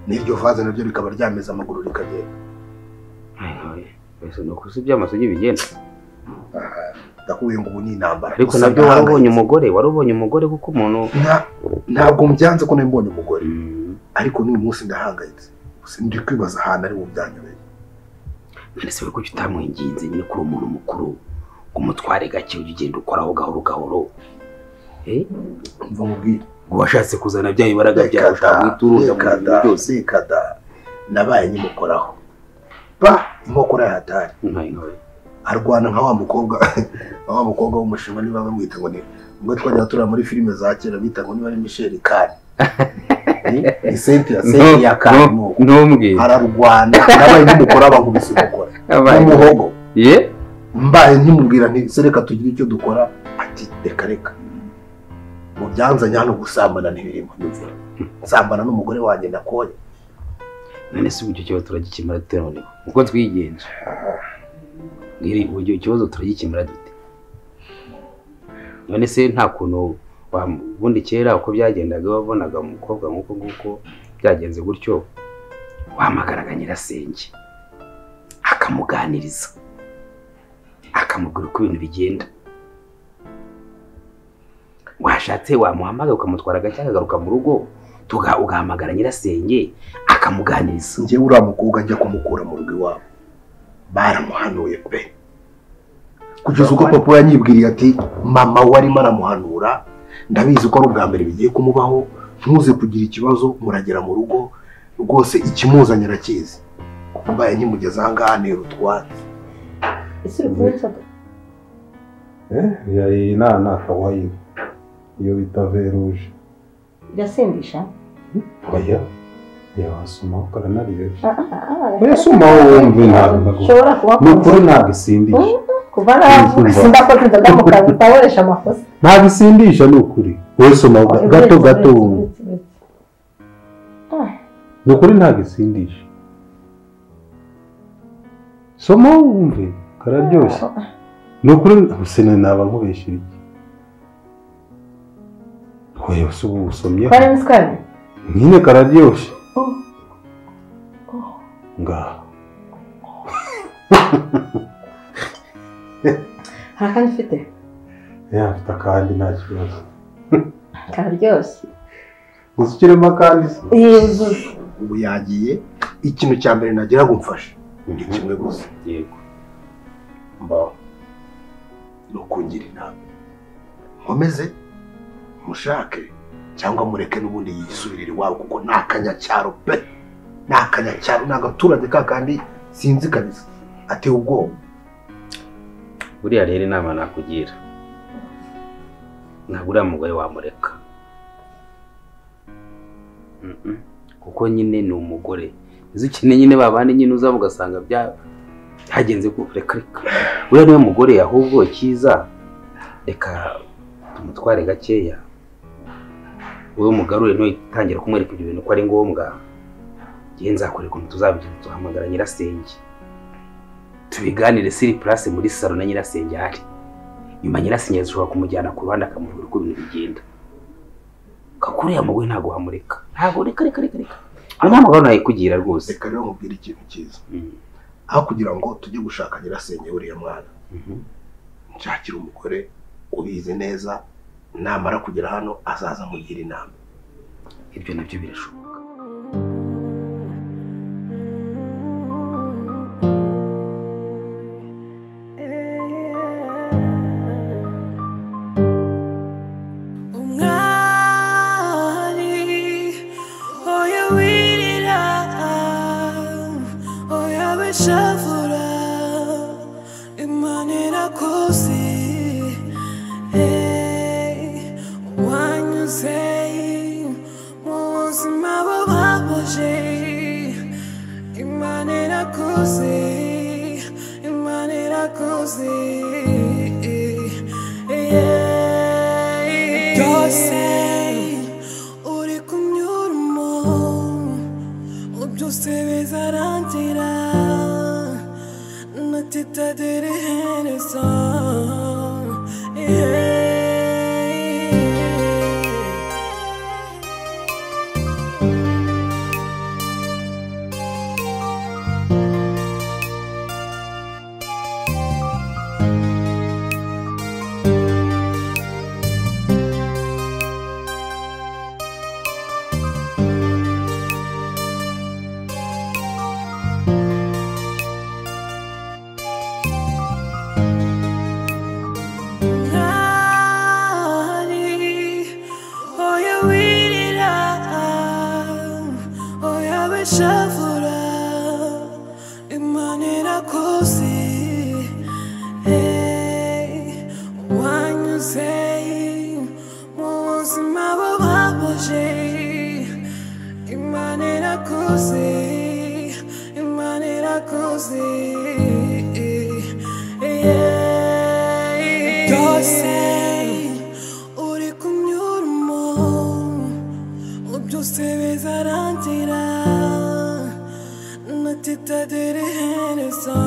E: n'iryo vaze naryo rikaba ryameza amaguru rikagenda
K: ese no kusibya amasugi bigenda
E: ndakuye ngo ubu ni intambara
K: ariko nabyo warubonye umugore kuko umuntu
E: ntabwo mbyanze ko nambonye umugore ariko n'uyu munsi ndahangayitse ndi kwibaza ahantu ari bubyanyobeye
K: none se kuko utamwinginze nyine kuri umuntu mukuru umutware gake ugenda ukoraho gahoro
E: mva mubwire
K: ngo washatse kuzana bya ibaraga byawe ushaka guturunda mu byose
E: kada nabaye nyimukoraho inkokora yahatari arwana nka wa mukobwa w'umushinwa niba bamwita ngo ni ubwo twajya turira muri filime za kera bita ngo niba ari Michel Kane ni Cynthia Kane
K: ntumbwire
E: ararwana nabaye nk'umukora bankubise inkokora n'umuhogo mbaye nkimubwira nti se reka tugire icyo dukora ati reka mu byanzanye hano gusambana ntibirimo nsambana n'umugore wanjye nakoye
K: none se uburyo kibazo turagikemura dute none uko twigenje ngiri uburyo ikibazo turagikemura dute none se nta kuntu ubundi kera uko byagendaga wabonaga umukobwa nk'uko nguko byagenze gutyo wahamagaraga nyirasenge akamuganiriza akamubwira uko ibintu bigenda washatse wamuhamagara ukamutwara gake akagaruka mu rugo ugahamagara nyirasenge akamuganiriza
E: njyewe uriya mukobwa njya kumukura mu rugo iwabo baramuhanuye pe kugeza ubwo papa yanyibwiriye ati mama warimo aramuhanura ndabizi ko ari ubwa mbere bigiye kumubaho ntuze kugira ikibazo muragera mu rugo rwose ikimuzanye arakizi mbaye nkimugeza aha ngaha ntera utwatsi
H: ese uri kubicaga
I: iyi nana kawaii iyo bita veruje
H: irasindisha
I: oya wasoma ukaranariyosha wesoma wumve ntabwo
H: ushobora kuba
I: nukuri ntabwo isindisha
H: kuva sindakoze inzoga mu kazi utaboresha amakosa
I: ntabwo isindisha ni ukuri wesoma gato wumve ni ukuri ntabwo isindisha soma wumve kararyoshye ni ukuri ubusene naba nkubeshyira iki oya se ubu usomyeho
H: karimo isukari
I: nyine kararyoshye ngaho
H: hari akandi ufite
I: afite akandi nta kibazo
H: kararyoshye
I: gusa ukirimo akandi se
E: ubu yagiye ikintu cya mbere nagira ngo umfashe ni kimwe gusa
K: yego
E: mbaho ni ukungira inama nkomeze mushake cyangwa mureke n'ubundi yisubirire iwabo kuko ni akanyacyaro pe ni akanyacyaro ni agaturage kakandi sinzi kabisa ateye ubwoba
K: buriya rero inama nakugira ntabwo uriya mugore wamureka kuko nyine ni umugore izo ukeneye nyine babandi nyine uzaba ugasanga byagenze reka uriya niwe mugore ahubwo cyiza reka tumutware gakeya wowe mugarure ntutangira kumwereka ibyo bintu ko ari ngombwa ngiye nzakore ukuntu tuzabigira tuhamagara nyirasenge tubiganire siri place muri salo na nyirasenge ahari nyuma nyirasenge ashobora kumujyana ku ruhande akamubwira uko ibintu bigenda kakuriya mugore ntabwo wamureka ntabwo reka nta mugabo nayikugira rwose
E: reka rero nkubwire ikintu cyiza aho kugira ngo tujye gushaka nyirasenge uriya mwana nshakira umugore ubizi neza namara kugera hano azaza mugira inama
K: ibyo nabyo birashoboka
J: natitaderehereza shavura imanira kosi wanyuze mu buzima bubabaje imanira kosi byose uri kunyuramo byose bizarangira natitaderehereza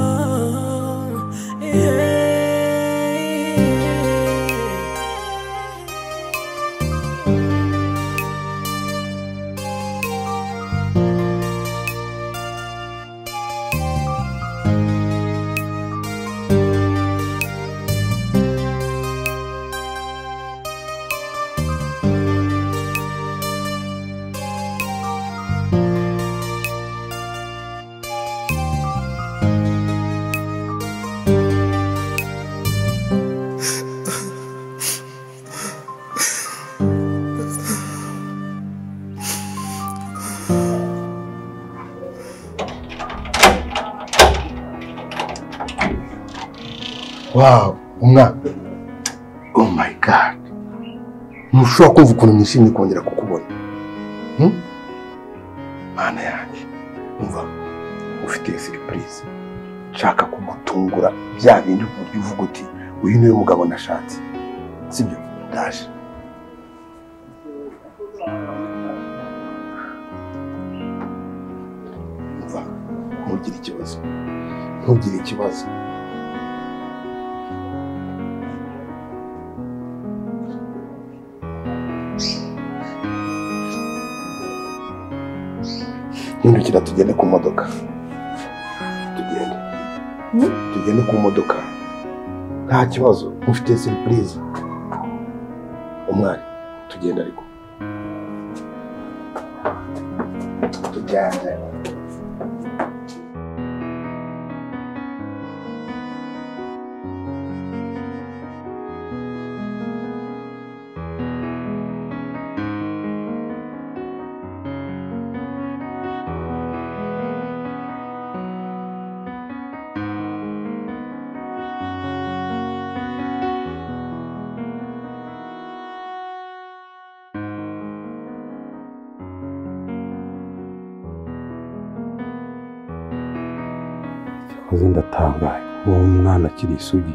E: Wow, umwana. Oh my God. Ntushobora kumva ukuntu nishimye kongera kukubona. Mana yanjye. Umva, ufite surprise. Nshaka kumutungura bya bindi uburyo uvuga uti uyu niwe mugabo nashatse. Sibyo? Ndaje. Umva, ntugire ikibazo. Ntugire ikibazo. Hindukira tugende ku modoka. Tugende ku modoka. Nta kibazo, ufite surprise. Umwari, tugenda ariko. Tugende.
L: Koze ndatangaye uwo mwana akiri isugi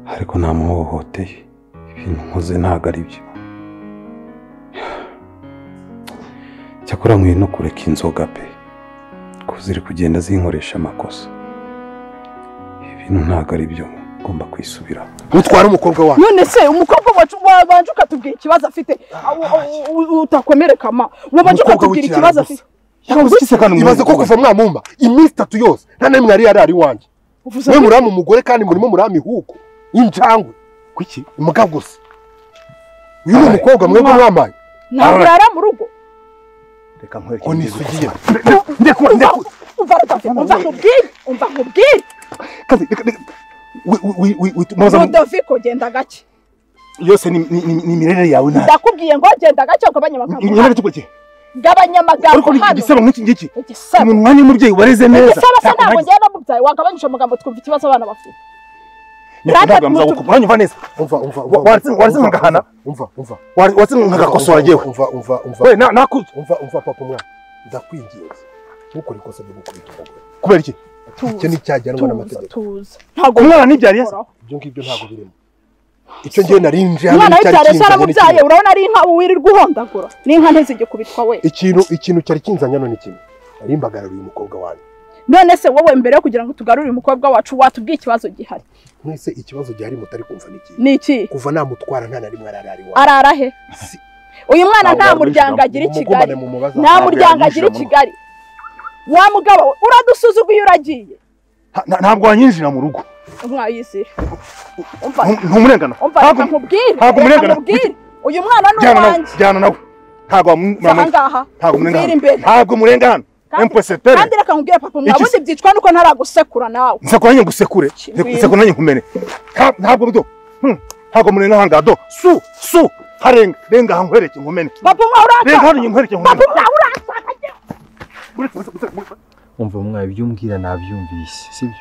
L: ariko namuhohoteye ibintu nkoze ntago ari byo cyakora nkwiye no kureka inzoga pe ko ziri kugenda zinkoresha amakosa ibintu ntago ari byo ngomba kwisubira
E: utwara umukobwa wawe
C: none se umukobwa wacu wabanje ukatubwira ikibazo afite utakomerekama wabanje ukatubwira ikibazo afite
E: ibaze ko kuva mwamumba iminsi 3 yose nta namwe yari ari wanjye we muramu umugore kandi murimo murami huko injangwe kuki imuga gusa uyu ni umukobwa mwebwe mwamaye
C: ntabirara mu rugo
E: reka nkwereke ko nisugiye
C: umva nkubwire
E: kazi
C: Rodoviko genda gake
E: yose ni mirere yawe nta
C: ndakubwiye ngo genda gake ukabanya amagambo
E: nyine tukuke
C: gabanya amagambo
E: hano igisebo nk'iki umuntu mwanya umubyeyi wareze neza
C: igisebo se ntabwo ngiye no mubyaye wagabanyije amagambo twumva ikibazo abana bafite
E: ntabwo mwanya umva neza waretse ngahana umva waretse nkagakosora agiye umva we nakuze umva papa mwana ndakwinginze ntukore ikosa ryo gukubita umugore kubera iki icyo ni cyajyanwa n'amategeko
C: ntabwo
E: umwana nibyariye ibyo ngibyo ntabwo birimo icyo ngiye narinje hano
C: cyari cyarabubyaye urabona ari inka wirirwa uhondagura n'inka ntizijye kubitwa we
E: ikintu cyari kinzanya none kimwe ari imbagararo uyu mukobwa wanjye
A: none se wowe mbere yo kugira ngo tugarure umukobwa wacu watubwiye ikibazo gihari
E: mwese ikibazo gihari mutari kumva
A: niki
E: kuva namutwara nta na rimwe ararari wa
A: arara he uyu mwana nta muryango agira i Kigali nta muryango agira i Kigali wa mugabo uradusuzuguye uragiye
F: ntabwo wanyinjira mu rugo
A: umwayisi
F: ntumurengana
A: nkubwire uyu mwana ni uwanjye
F: jyana nawe ntabwo murengana empesetere
A: kandi reka nkubwire papa mwabundi byicwa nuko ntaragusekura nawe
F: nsekura nanjye ngusekure nsekura nanjye nkumene ntabwo murenga hanga do su harenga renga hankwereke nkumene
A: papa mwauraka
F: renga hano nkwereke nkumene
A: papa mwauraka
G: umva mwaye byumbwira nabyumvise sibyo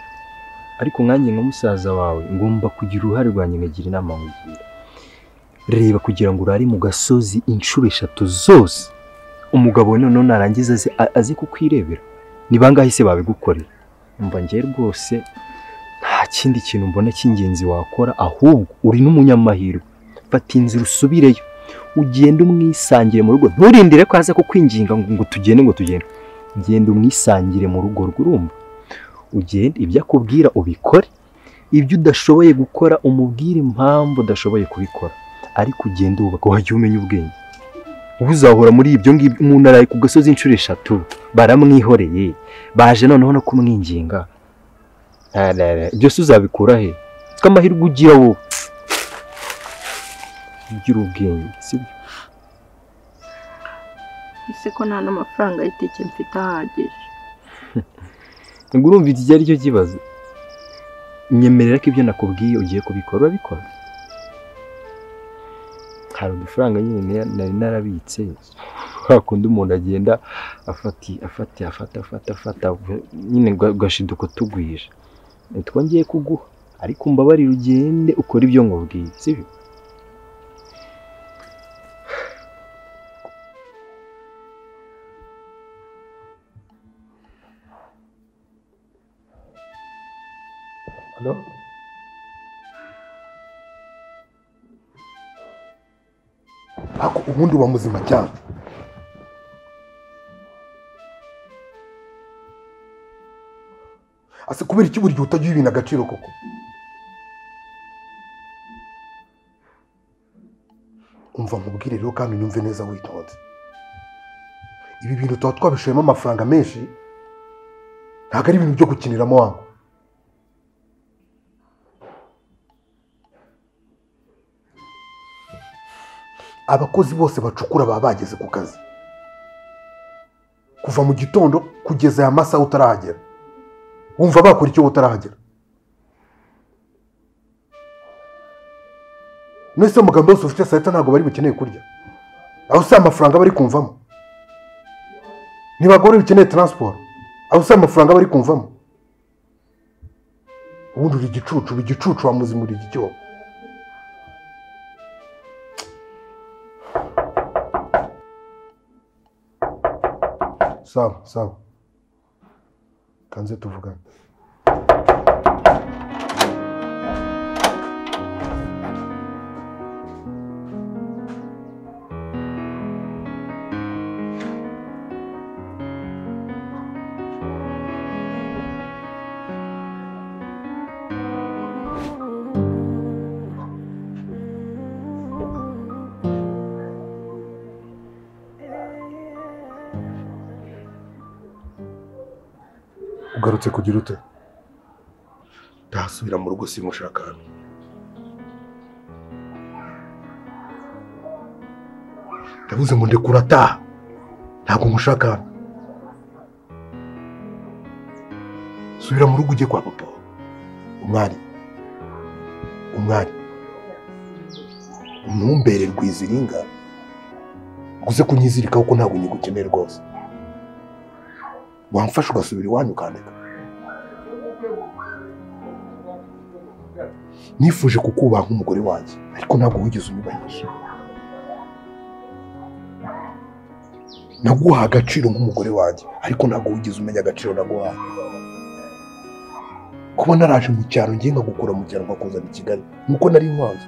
G: ariko nkanjye nka musaza wawe ngomba kugira uruhare rwanjye nkagira inama nkugira reba kugira ngo urari mu gasozi inshuro 3 zose umugabo none narangiza azi kukwirebera ni bangahe se babigukorera umva ngiye rwose nta kindi kintu mbona cy'ingenzi wakora ahubwo uri n'umunyamahirwe fata inzira usubireyo ugende umwisangire mu rugo nturindire ko aza kukwinginga ngo tugende genda umwisangire mu rugo rw'urumva ugende ibyo akubwira ubikore ibyo udashoboye gukora umubwire impamvu udashoboye kubikora ariko ugende ubaka wajya umenya ubwenge uzahora muri ibyo ngibyo umuntu araye ku gasozi inshuro 3 baramwihoreye baje noneho no kumwinginga byose uzabikura he twamahirwe ugira wowe ugira ubwenge sibyo
D: ese ko nta n'amafaranga y'itike mfite ahagije
G: ngo urumva iki ari cyo kibazo nyemerera ko ibyo nakubwiye ugiye kubikora urabikora hari udufaranga nyine nari narabitse hakundi umuntu agenda afata nyine gashiduko tugwije twongeye kuguha ariko mbabarira ugende ukora ibyo nkubwiye sibyo
E: Hello? Ako ubundi uba muzima cyane. Ase kubera iki buri gihe utagira ibintu agaciro koko? Umva mubwire rero kandi unyumve neza witonze. Ibi bintu tuba twabishoyemo amafaranga menshi ntabwo ari ibintu byo gukiniramo wangu. Abakozi bose bacukura baba bageze ku kazi kuva mu gitondo kugeza aya masaha utarahagera wumva bakora icyo utarahagera mwese umugambi wose ufite saa 7 ntabwo bari bukeneye kurya aho se amafaranga bari kumvamo ntibagore bikeneye transport aho se amafaranga bari kumvamo ubundi uri igicucu wa muzima uri igicyobo sawa kanze tuvugane ugarutse kugira ute ndasubira mu rugo simushaka hano ndabuze ngo ndekura ataha ntabwo mushaka hano subira mu rugo ujye kwa papa umwari ntumbere rwiziringa uze kunyizirikaho ko ntabwo nyigukeneye rwose wamfasha ugasubira iwanyu ukandika nifuje kukubaha nk'umugore wanjye ariko ntabwo wigeze unyubahisha naguha agaciro nk'umugore wanjye ariko ntabwo wigeze umenya agaciro naguhaye kuba naraje mu cyaro ngiye nkagukura mu cyaro nkakuzana i Kigali nuko nari nkwanze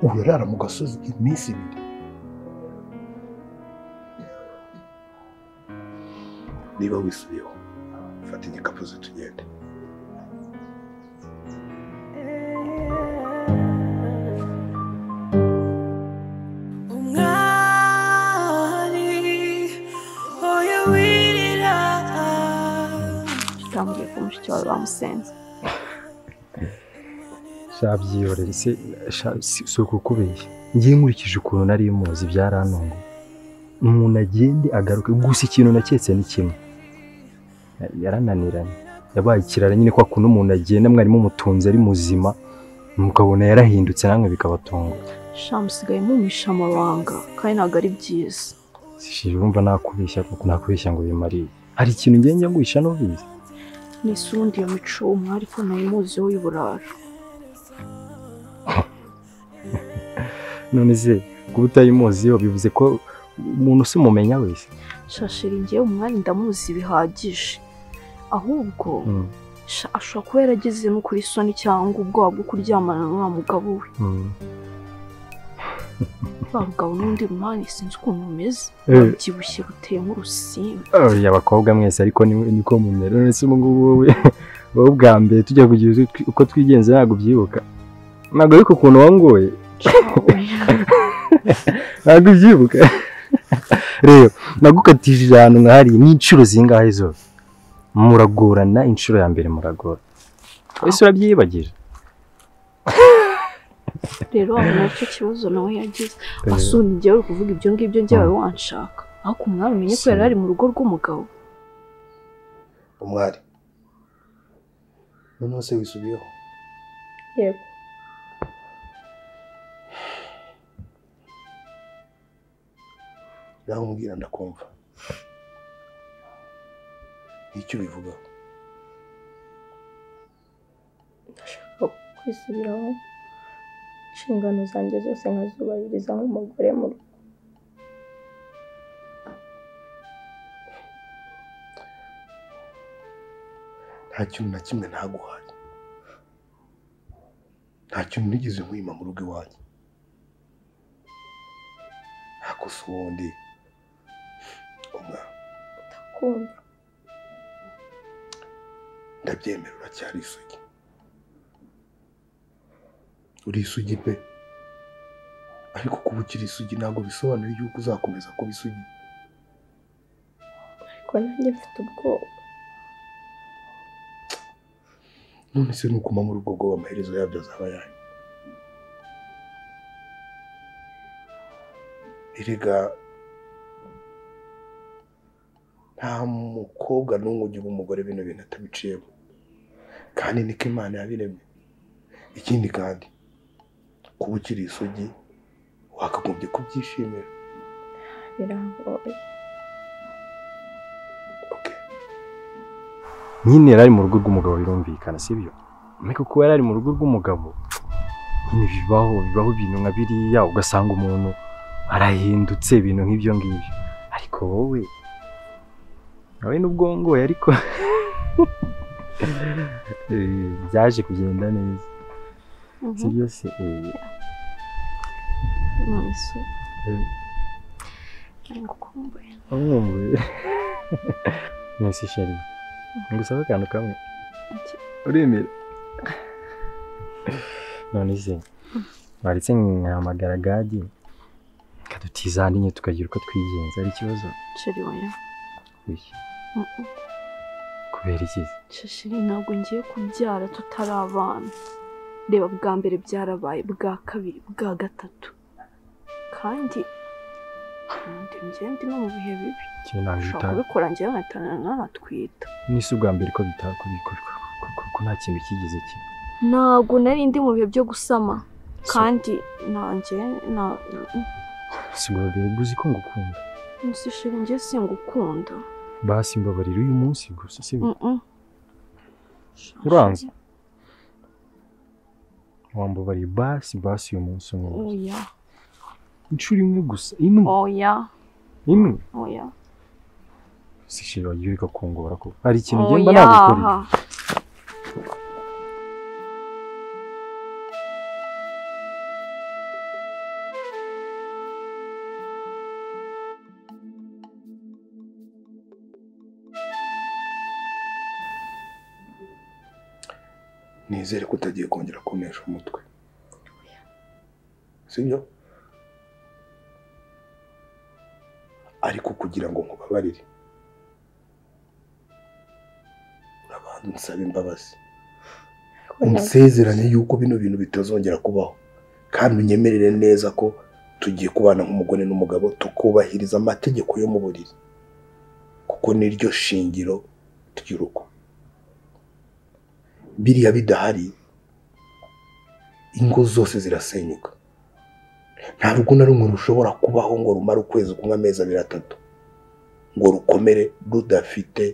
E: urarara mu gasozi iminsi 2 niba wisubiyeho fata igikapu ze tugende.
H: Tambwiye ko mushiki wawe bamusenze.
G: Shabyihorere se si ukukubeshya. Ngiye nkurikije ukuntu nari muzi byarantunga. Umuntu agende agaruke gusa ikintu naketse ni kimwe. Yarananiranye. Yabaye ikirara nyine kwa kuntu umuntu agenda mwarimu mutunze ari muzima mukabona yarahindutse namwe bikabatunga.
H: Shamusigaye mumisha amabanga kandi ntabwo ari byiza.
G: Sishije urumva nakubeshya kuko nakubeshya ngo bimariye. Hari ikintu ngenge nguhisha no bizi.
H: Ni sundi yo mico umwari ko nayimuzi wo y'uburara.
G: None se kuba utayimuzi yo bivuze ko umuntu se mumenya wese.
H: Shashiringiye umwari ndamuzi bihagije. Ahubwo ashobora kuba yarageze no kuri soni cyangwa ubwoba bwo kuryamana n'uwa mugabo we. Bagabo n'undi mwani sinzi ukuntu umeze. Byibushye buteye nk'urusimbi.
G: Abakobwa mwese ariko niko mumera. None se ngubu wowe bwa mbere tujya kugira uko twigenza ntabwo byibuka. Ntabwo ariko ukuntu wangoye. Ntabwo byibuka. Rero nagukatije ahantu nkahari n'inshuro zingahe zo. Muragorana inshuro ya mbere muragora. Ese urabyibagije?
H: Rero nacyo kibazo nawe yagize. Asuni ngiye uri kuvuga ibyo ngibyo njyewe wanshaka. Ariko umwari umenye ko yari ari mu rugo rw'umugabo.
E: Umwari. None se wisubiyeho?
H: Yego.
E: Naho mbwira ndakumva. Icyo bivuga?
H: Ndashaka kwisubiraho. Inshingano zanjye zose nkazubahiriza nk'umugore mu rugo.
E: Nta kintu na kimwe ntaguhaye. Nta kintu nigeze nkwima mu rugo iwanjye. Hakosa ubundi
H: ndakumva.
E: Ndabyemera uracyari isugi. Uri isugi pe. Ariko kuba ukiri isugi ntabwo bisobanuye yuko uzakomeza kuba isugi.
H: Ariko nanjye mfite ubwoba.
E: None se nukuma muri ubwo bwoba amaherezo yabyo azaba yayo. Erega nta mukobwa n'umwe ugira umugore bino bintu atabiciyemo. Kandi niko Imana yabiremye. Ikindi kandi kuba ukiri isugi wakagombye kubyishimira.
H: Birangoye.
G: Nyine yari mu rugo rw'umugabo birumvikana sibyo? Ariko kuba yari mu rugo rw'umugabo nyine bibaho ibintu nka biriya ugasanga umuntu arahindutse ibintu nk'ibyo ngibyo. Ariko wowe n'ubwongo ariko byaje kugenda neza. Sibyo se?
H: None se ngukumbuye.
G: Nkumbuye. Nese sheri. Ngusaba akantu kamwe. Uremera? None se waritse nkamagara Gadi kadutiza ndinye tukagira uko twigenza ari ikibazo.
H: Sheri waya.
G: Wiki. Kubera iki?
H: Sheri ntabwo ngiye kubyara tutari abana. Reba bwa mbere byarabaye, bwa kabiri, bwa gatatu. Kandi ndi no mu bihe bibi. Ushobora kubikora njyewe nkatana nanatwita.
G: Nisi ubwa mbere ko bitakubikora ko nta kintu kigeze kimwe.
H: Ntabwo nari ndi mu bihe byo gusama. Kandi nanjye
G: Sigurabire guzi ko ngukunda.
H: Nisi sheri njye singukunda.
G: Basi mbabarira uyu munsi gusa sibyo? Uranze? Wambabariye basi uyu munsi umwe.
H: Oya.
G: Inshuro imwe gusa imwe.
H: Oya.
G: Imwe?
H: Oya.
G: Sishira wagiye kongora ko. Hari ikintu ngenda nagukorera.
E: nizere ko utagiye kongera kunesha umutwe sibyo ariko kugira ngo nkubabarire urabanza unsaba imbabazi unsezeranye yuko bino bintu bitazongera kubaho kandi unyemerere neza ko tugiye kubana nk'umugore n'umugabo tukubahiriza amategeko yo mu buriri kuko niryo shingiro ry'urugo biriya bidahari ingo zose zirasenyuka nta rugo na rumwe rushobora kubaho ngo rumare ukwezi kumwe amezi 2 ngo rukomere rudafite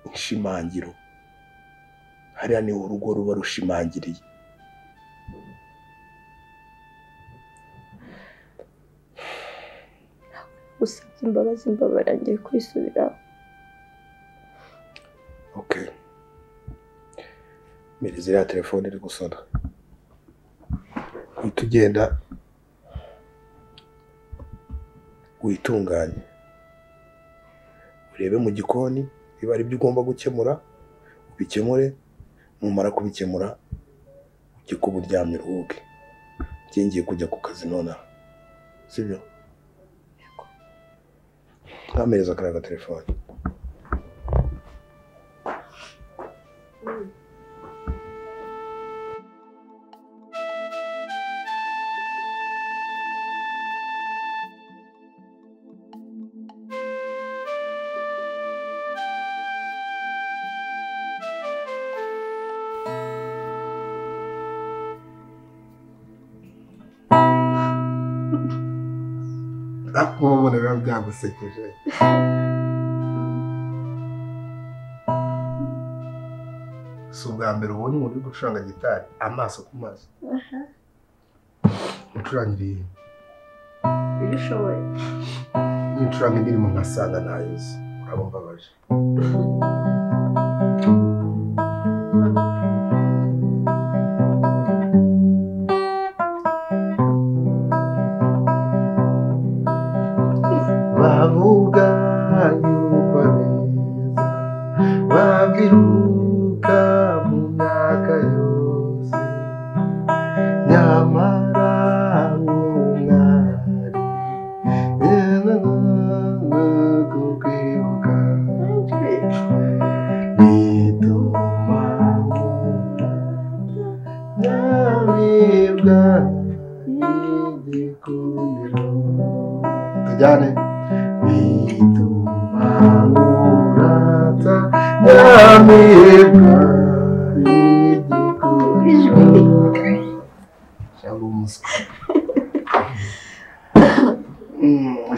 E: inshimangiro hariya ni urugo ruba rushimangiriye
H: usabye imbabazi mbabara ngiye kwisubiraho
E: okay Mirize ya telefone iri gusona tugenda witunganye urebe mu gikoni biba ari byo ugomba gukemura ubikemure numara kubikemura ujye kuburyamye uruhuke ngiye kujya ku kazi nona sibyo kamereza akaraga telefone
M: Akubona biba byagusekeje si ubwa mbere ubonye umuntu uri gucuranga gitari amaso ku maso ucurangiriye
H: iyo ushoboye
M: nicuranga indirimbo nkasanga ntayozi uraba mbabaje bavuga yuko abeza babyiruka mu myaka yose nyamara umwari kukwibuka bituma nyabibwa igikundiro tujyane Murata nyamibwa igikundiro cyangwa umuswa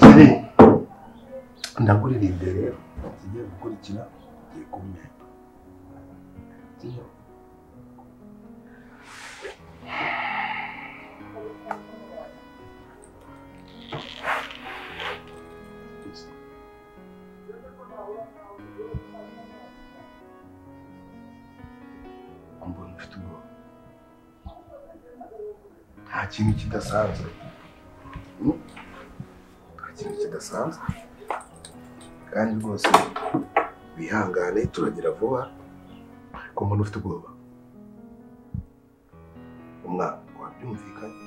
M: jeri ndagurira imbere tugiye gukurikira tugiye kumenya nta kintu kidasanzwe kandi rwose bihangane turagira vuba ko umuntu ufite ubwoba umwana wabyumvikanye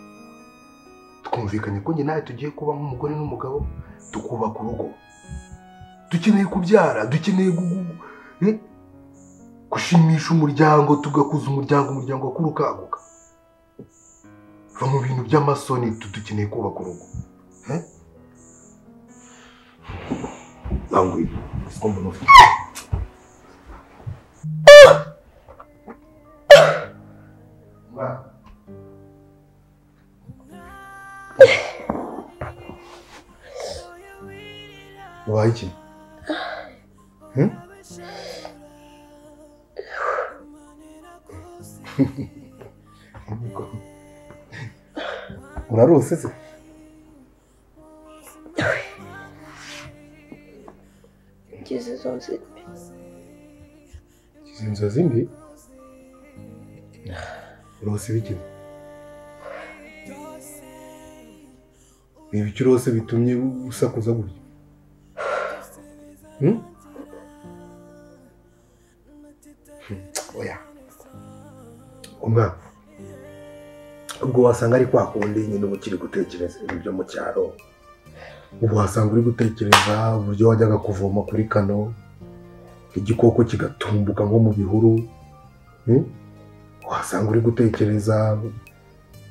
M: twumvikanye ko njye nawe tugiye kuba nk'umugore n'umugabo tukubaka urugo dukeneye kubyara dukeneye gushimisha umuryango tugakuza umuryango kurukaguka va mu bintu by'amasoni dukeneye kubaka urugo Langui, siko mbona ufite wabaye iki? Urarose se?
H: Ngize
M: inzozi mbi? Urose biki? Ni ibiki urose bitumye usakuza gutya?
E: umwana ubwo wasanga ari kwa kundi nyine uba ukiri gutekereza ibintu byo mu cyaro, ubu wasanga uri gutekereza uburyo wajyaga kuvoma kuri kano igikoko kigatumbuka nko mu bihuru, wasanga uri gutekereza.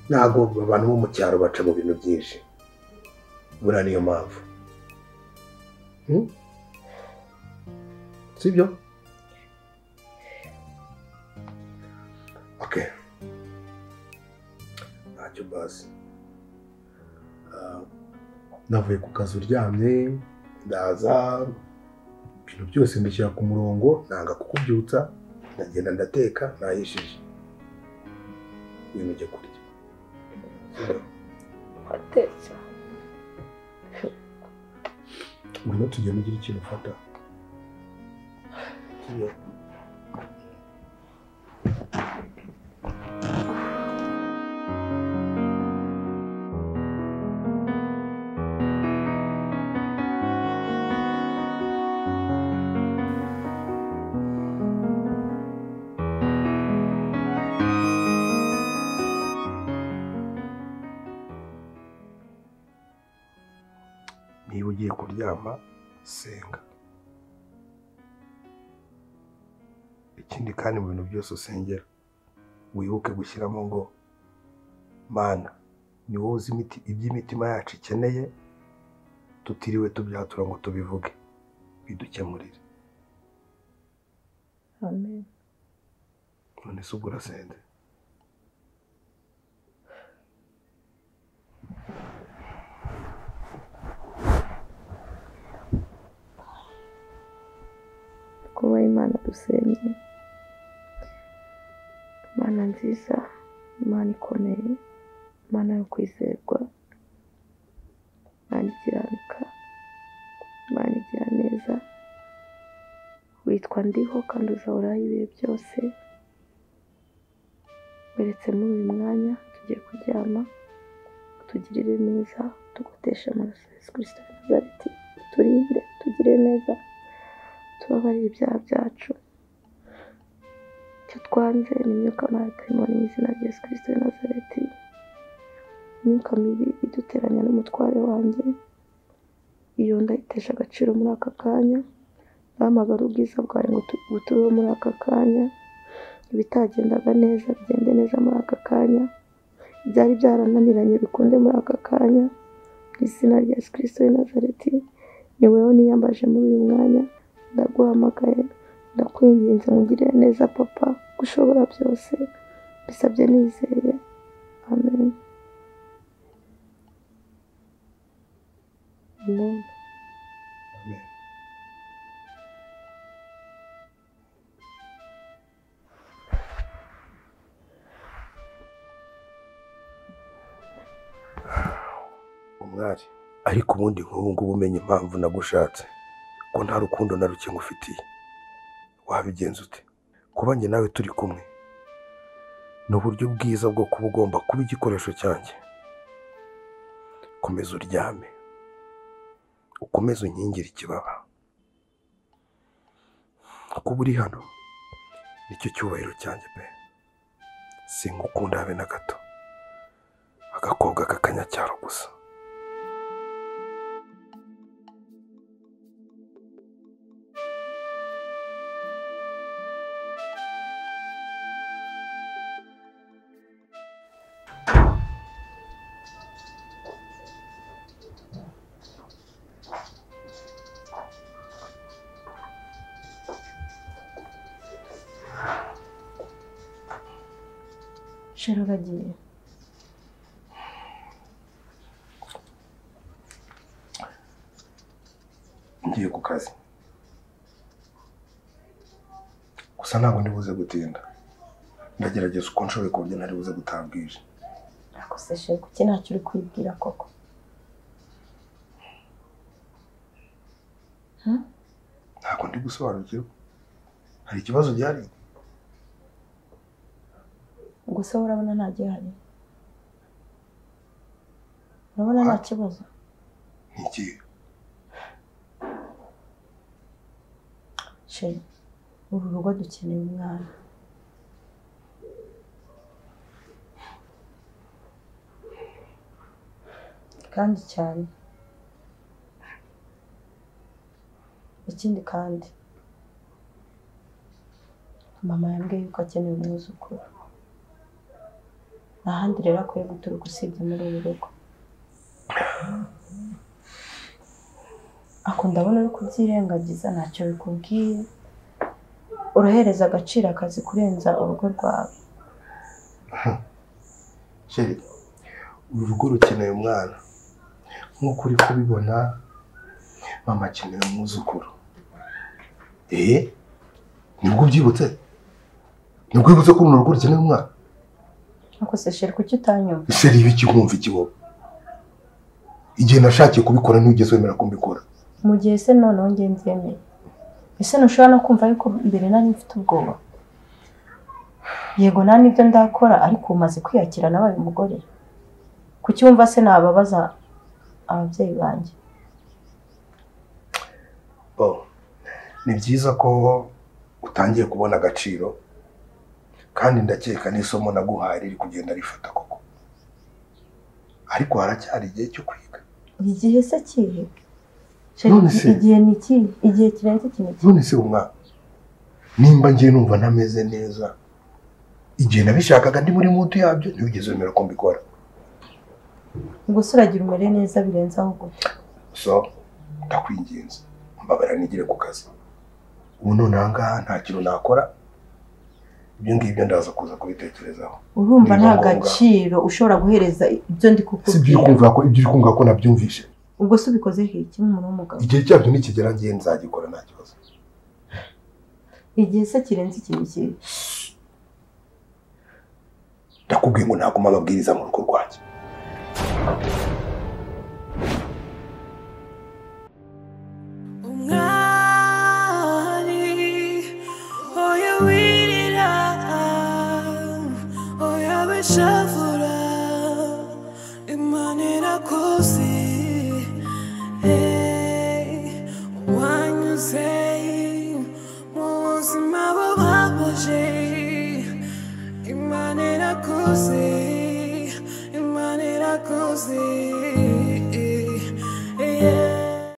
E: Ntabwo abantu bo mu cyaro baca mu bintu byinshi, buriya niyo mpamvu sibyo? Okay, ntacyo basi. Navuye ku kazi uryamye, ndaza ibintu byose mbishyira ku murongo, nanga kukubyutsa, ndagenda ndateka, nahishije ibintu ujye kurya.
H: watetse
E: ngwino tugenda ugira ikintu ufata. Niba ugiye kuryama senga, ikindi kandi mu bintu byose usengera wibuke gushyiramo ngo Mana ni wowe uzi iby'imitima yacu ikeneye, tutiriwe tubyatura ngo tubivuge, bidukemurire.
H: amen.
E: None se ubwo urasenze?
H: Kuba Imana dusenye, Imana nziza, Imana ikomeye, Imana yo kwizerwa, Imana ikiranuka, Imana igira neza, witwa ndiho kandi uzahoraho ibihe byose. Weretse muri uyu mwanya tugiye kuryama, tugirire neza, tugoteshe amaraso ya Yesu Kristo w'i Nazareti, turinde, tugire neza, tubabarire ibyaha byacu. Icyo twanze ni imyuka y'abadayimoni mu izina rya Yesu Kristo w'i Nazareti, imyuka mibi iduteranya n'umutware wanjye, iyo ndayitesha agaciro muri aka kanya. Bahamagara ubwiza bwawe ngo butubeho muri aka kanya, ibitagendaga neza bigende neza muri aka kanya, ibyari byarananiranye bikunde muri aka kanya, mu izina rya Yesu Kristo w'i Nazareti. Ni wowe niyambaje muri uyu mwanya, ndaguhamagaye, ndakwinginze ngugirire neza papa, gushobora byose, bisabye nizeye, amen. Amen.
E: Umwari, ariko ubundi nk'ubu ngubu umenya impamvu nagushatse, ko nta rukundo na ruke ngufitiye, wabigenza ute? Kuba njye nawe turi kumwe ni uburyo bwiza bwo kuba ugomba kuba igikoresho cyanjye. Komeza uryame, ukomeze unkingire ikibaba. Kuba uri hano nicyo cyubahiro cyanjye pe. Singukunda habe na gato, agakobwa k'akanyacyaro gusa.
H: Sheri uragiye?
E: Ngiye ku kazi, gusa ntabwo ndibuze gutinda. Ndagerageza uko nshoboye ku buryo ntari buze gutaha bwije.
H: Ariko se Sheri, kuki ntacyo uri kwibwira koko?
E: Ntabwo ndi gusobanukirwa. Hari ikibazo gihari?
H: Ubwo se urabona nta gihari? Urabona nta kibazo?
E: Ni ikihe?
H: Sheri, uru rugo dukeneye umwana. kandi cyane. Ikindi kandi mama yambwiye yuko akeneye umwuzukuru. Ahandi rero akwiye guturuka usibye muri uru rugo. Akunda abona uri kubyirengagiza ntacyo bikubwiye. Urahereza agaciro akazi kurenza urugo rwawe.
M: Sheri, uru rugo rukeneye umwana. Nk'uko uri kubibona, mama akeneye umwuzukuru. Nibwo ubyibutse? Nibwo wibutse ko uru rugo rukeneye umwana?
H: Ako se Sheri kuki utanyumva?
M: Sheri ibiki wumva iki wowe? Igihe nashakiye kubikora ntugeze wemera ko mbikora.
H: Mu gihe se noneho ngiye mbyemeye. Ese ntushobora no kumva yuko mbere nari mfite ubwoba? Yego nta nibyo ndakora ariko umaze kwiyakira nabaye umugore. Kuki wumva se nababaza ababyeyi banjye?
M: Ni byiza ko utangiye kubona agaciro kandi ndakeka n'isomo naguhaye riri kugenda rifata koko. Ariko haracyari igihe cyo kwiga.
H: Igihe se kihe?
M: Igihe
H: ni iki? Igihe kirenze ikintu iki?
M: None se umwana, nimba ngiye numva ntameze neza, igihe nabishakaga ndi muri mutu yabyo ntibigeze wemera ko mbikora.
H: Ubwo se uragira umere neza birenze aho gute?
M: So, ndakwinginze mbabara nigire ku kazi. Ubu none ahangaha nta kintu nakora, ibyo ngibyo ndaza kuza kubitekerezaho.
H: Urumva nta gaciro ushobora guhereza ibyo ndi kukubwira?
M: Si ibyo uri kumva ko nabyumvishe.
H: Ubwo se ubikoze iki nk'umuntu w'umugabo?
M: Igihe cyabyo nikigera ngiye nzagikora nta kibazo.
H: Igihe se kirenze ikintu kihe?
M: Ndakubwiye ngo naguma ababwiriza mu rugo rwanjye.
J: Shavura imanira kosi wanyuze mu buzima bubabaje imanira kosi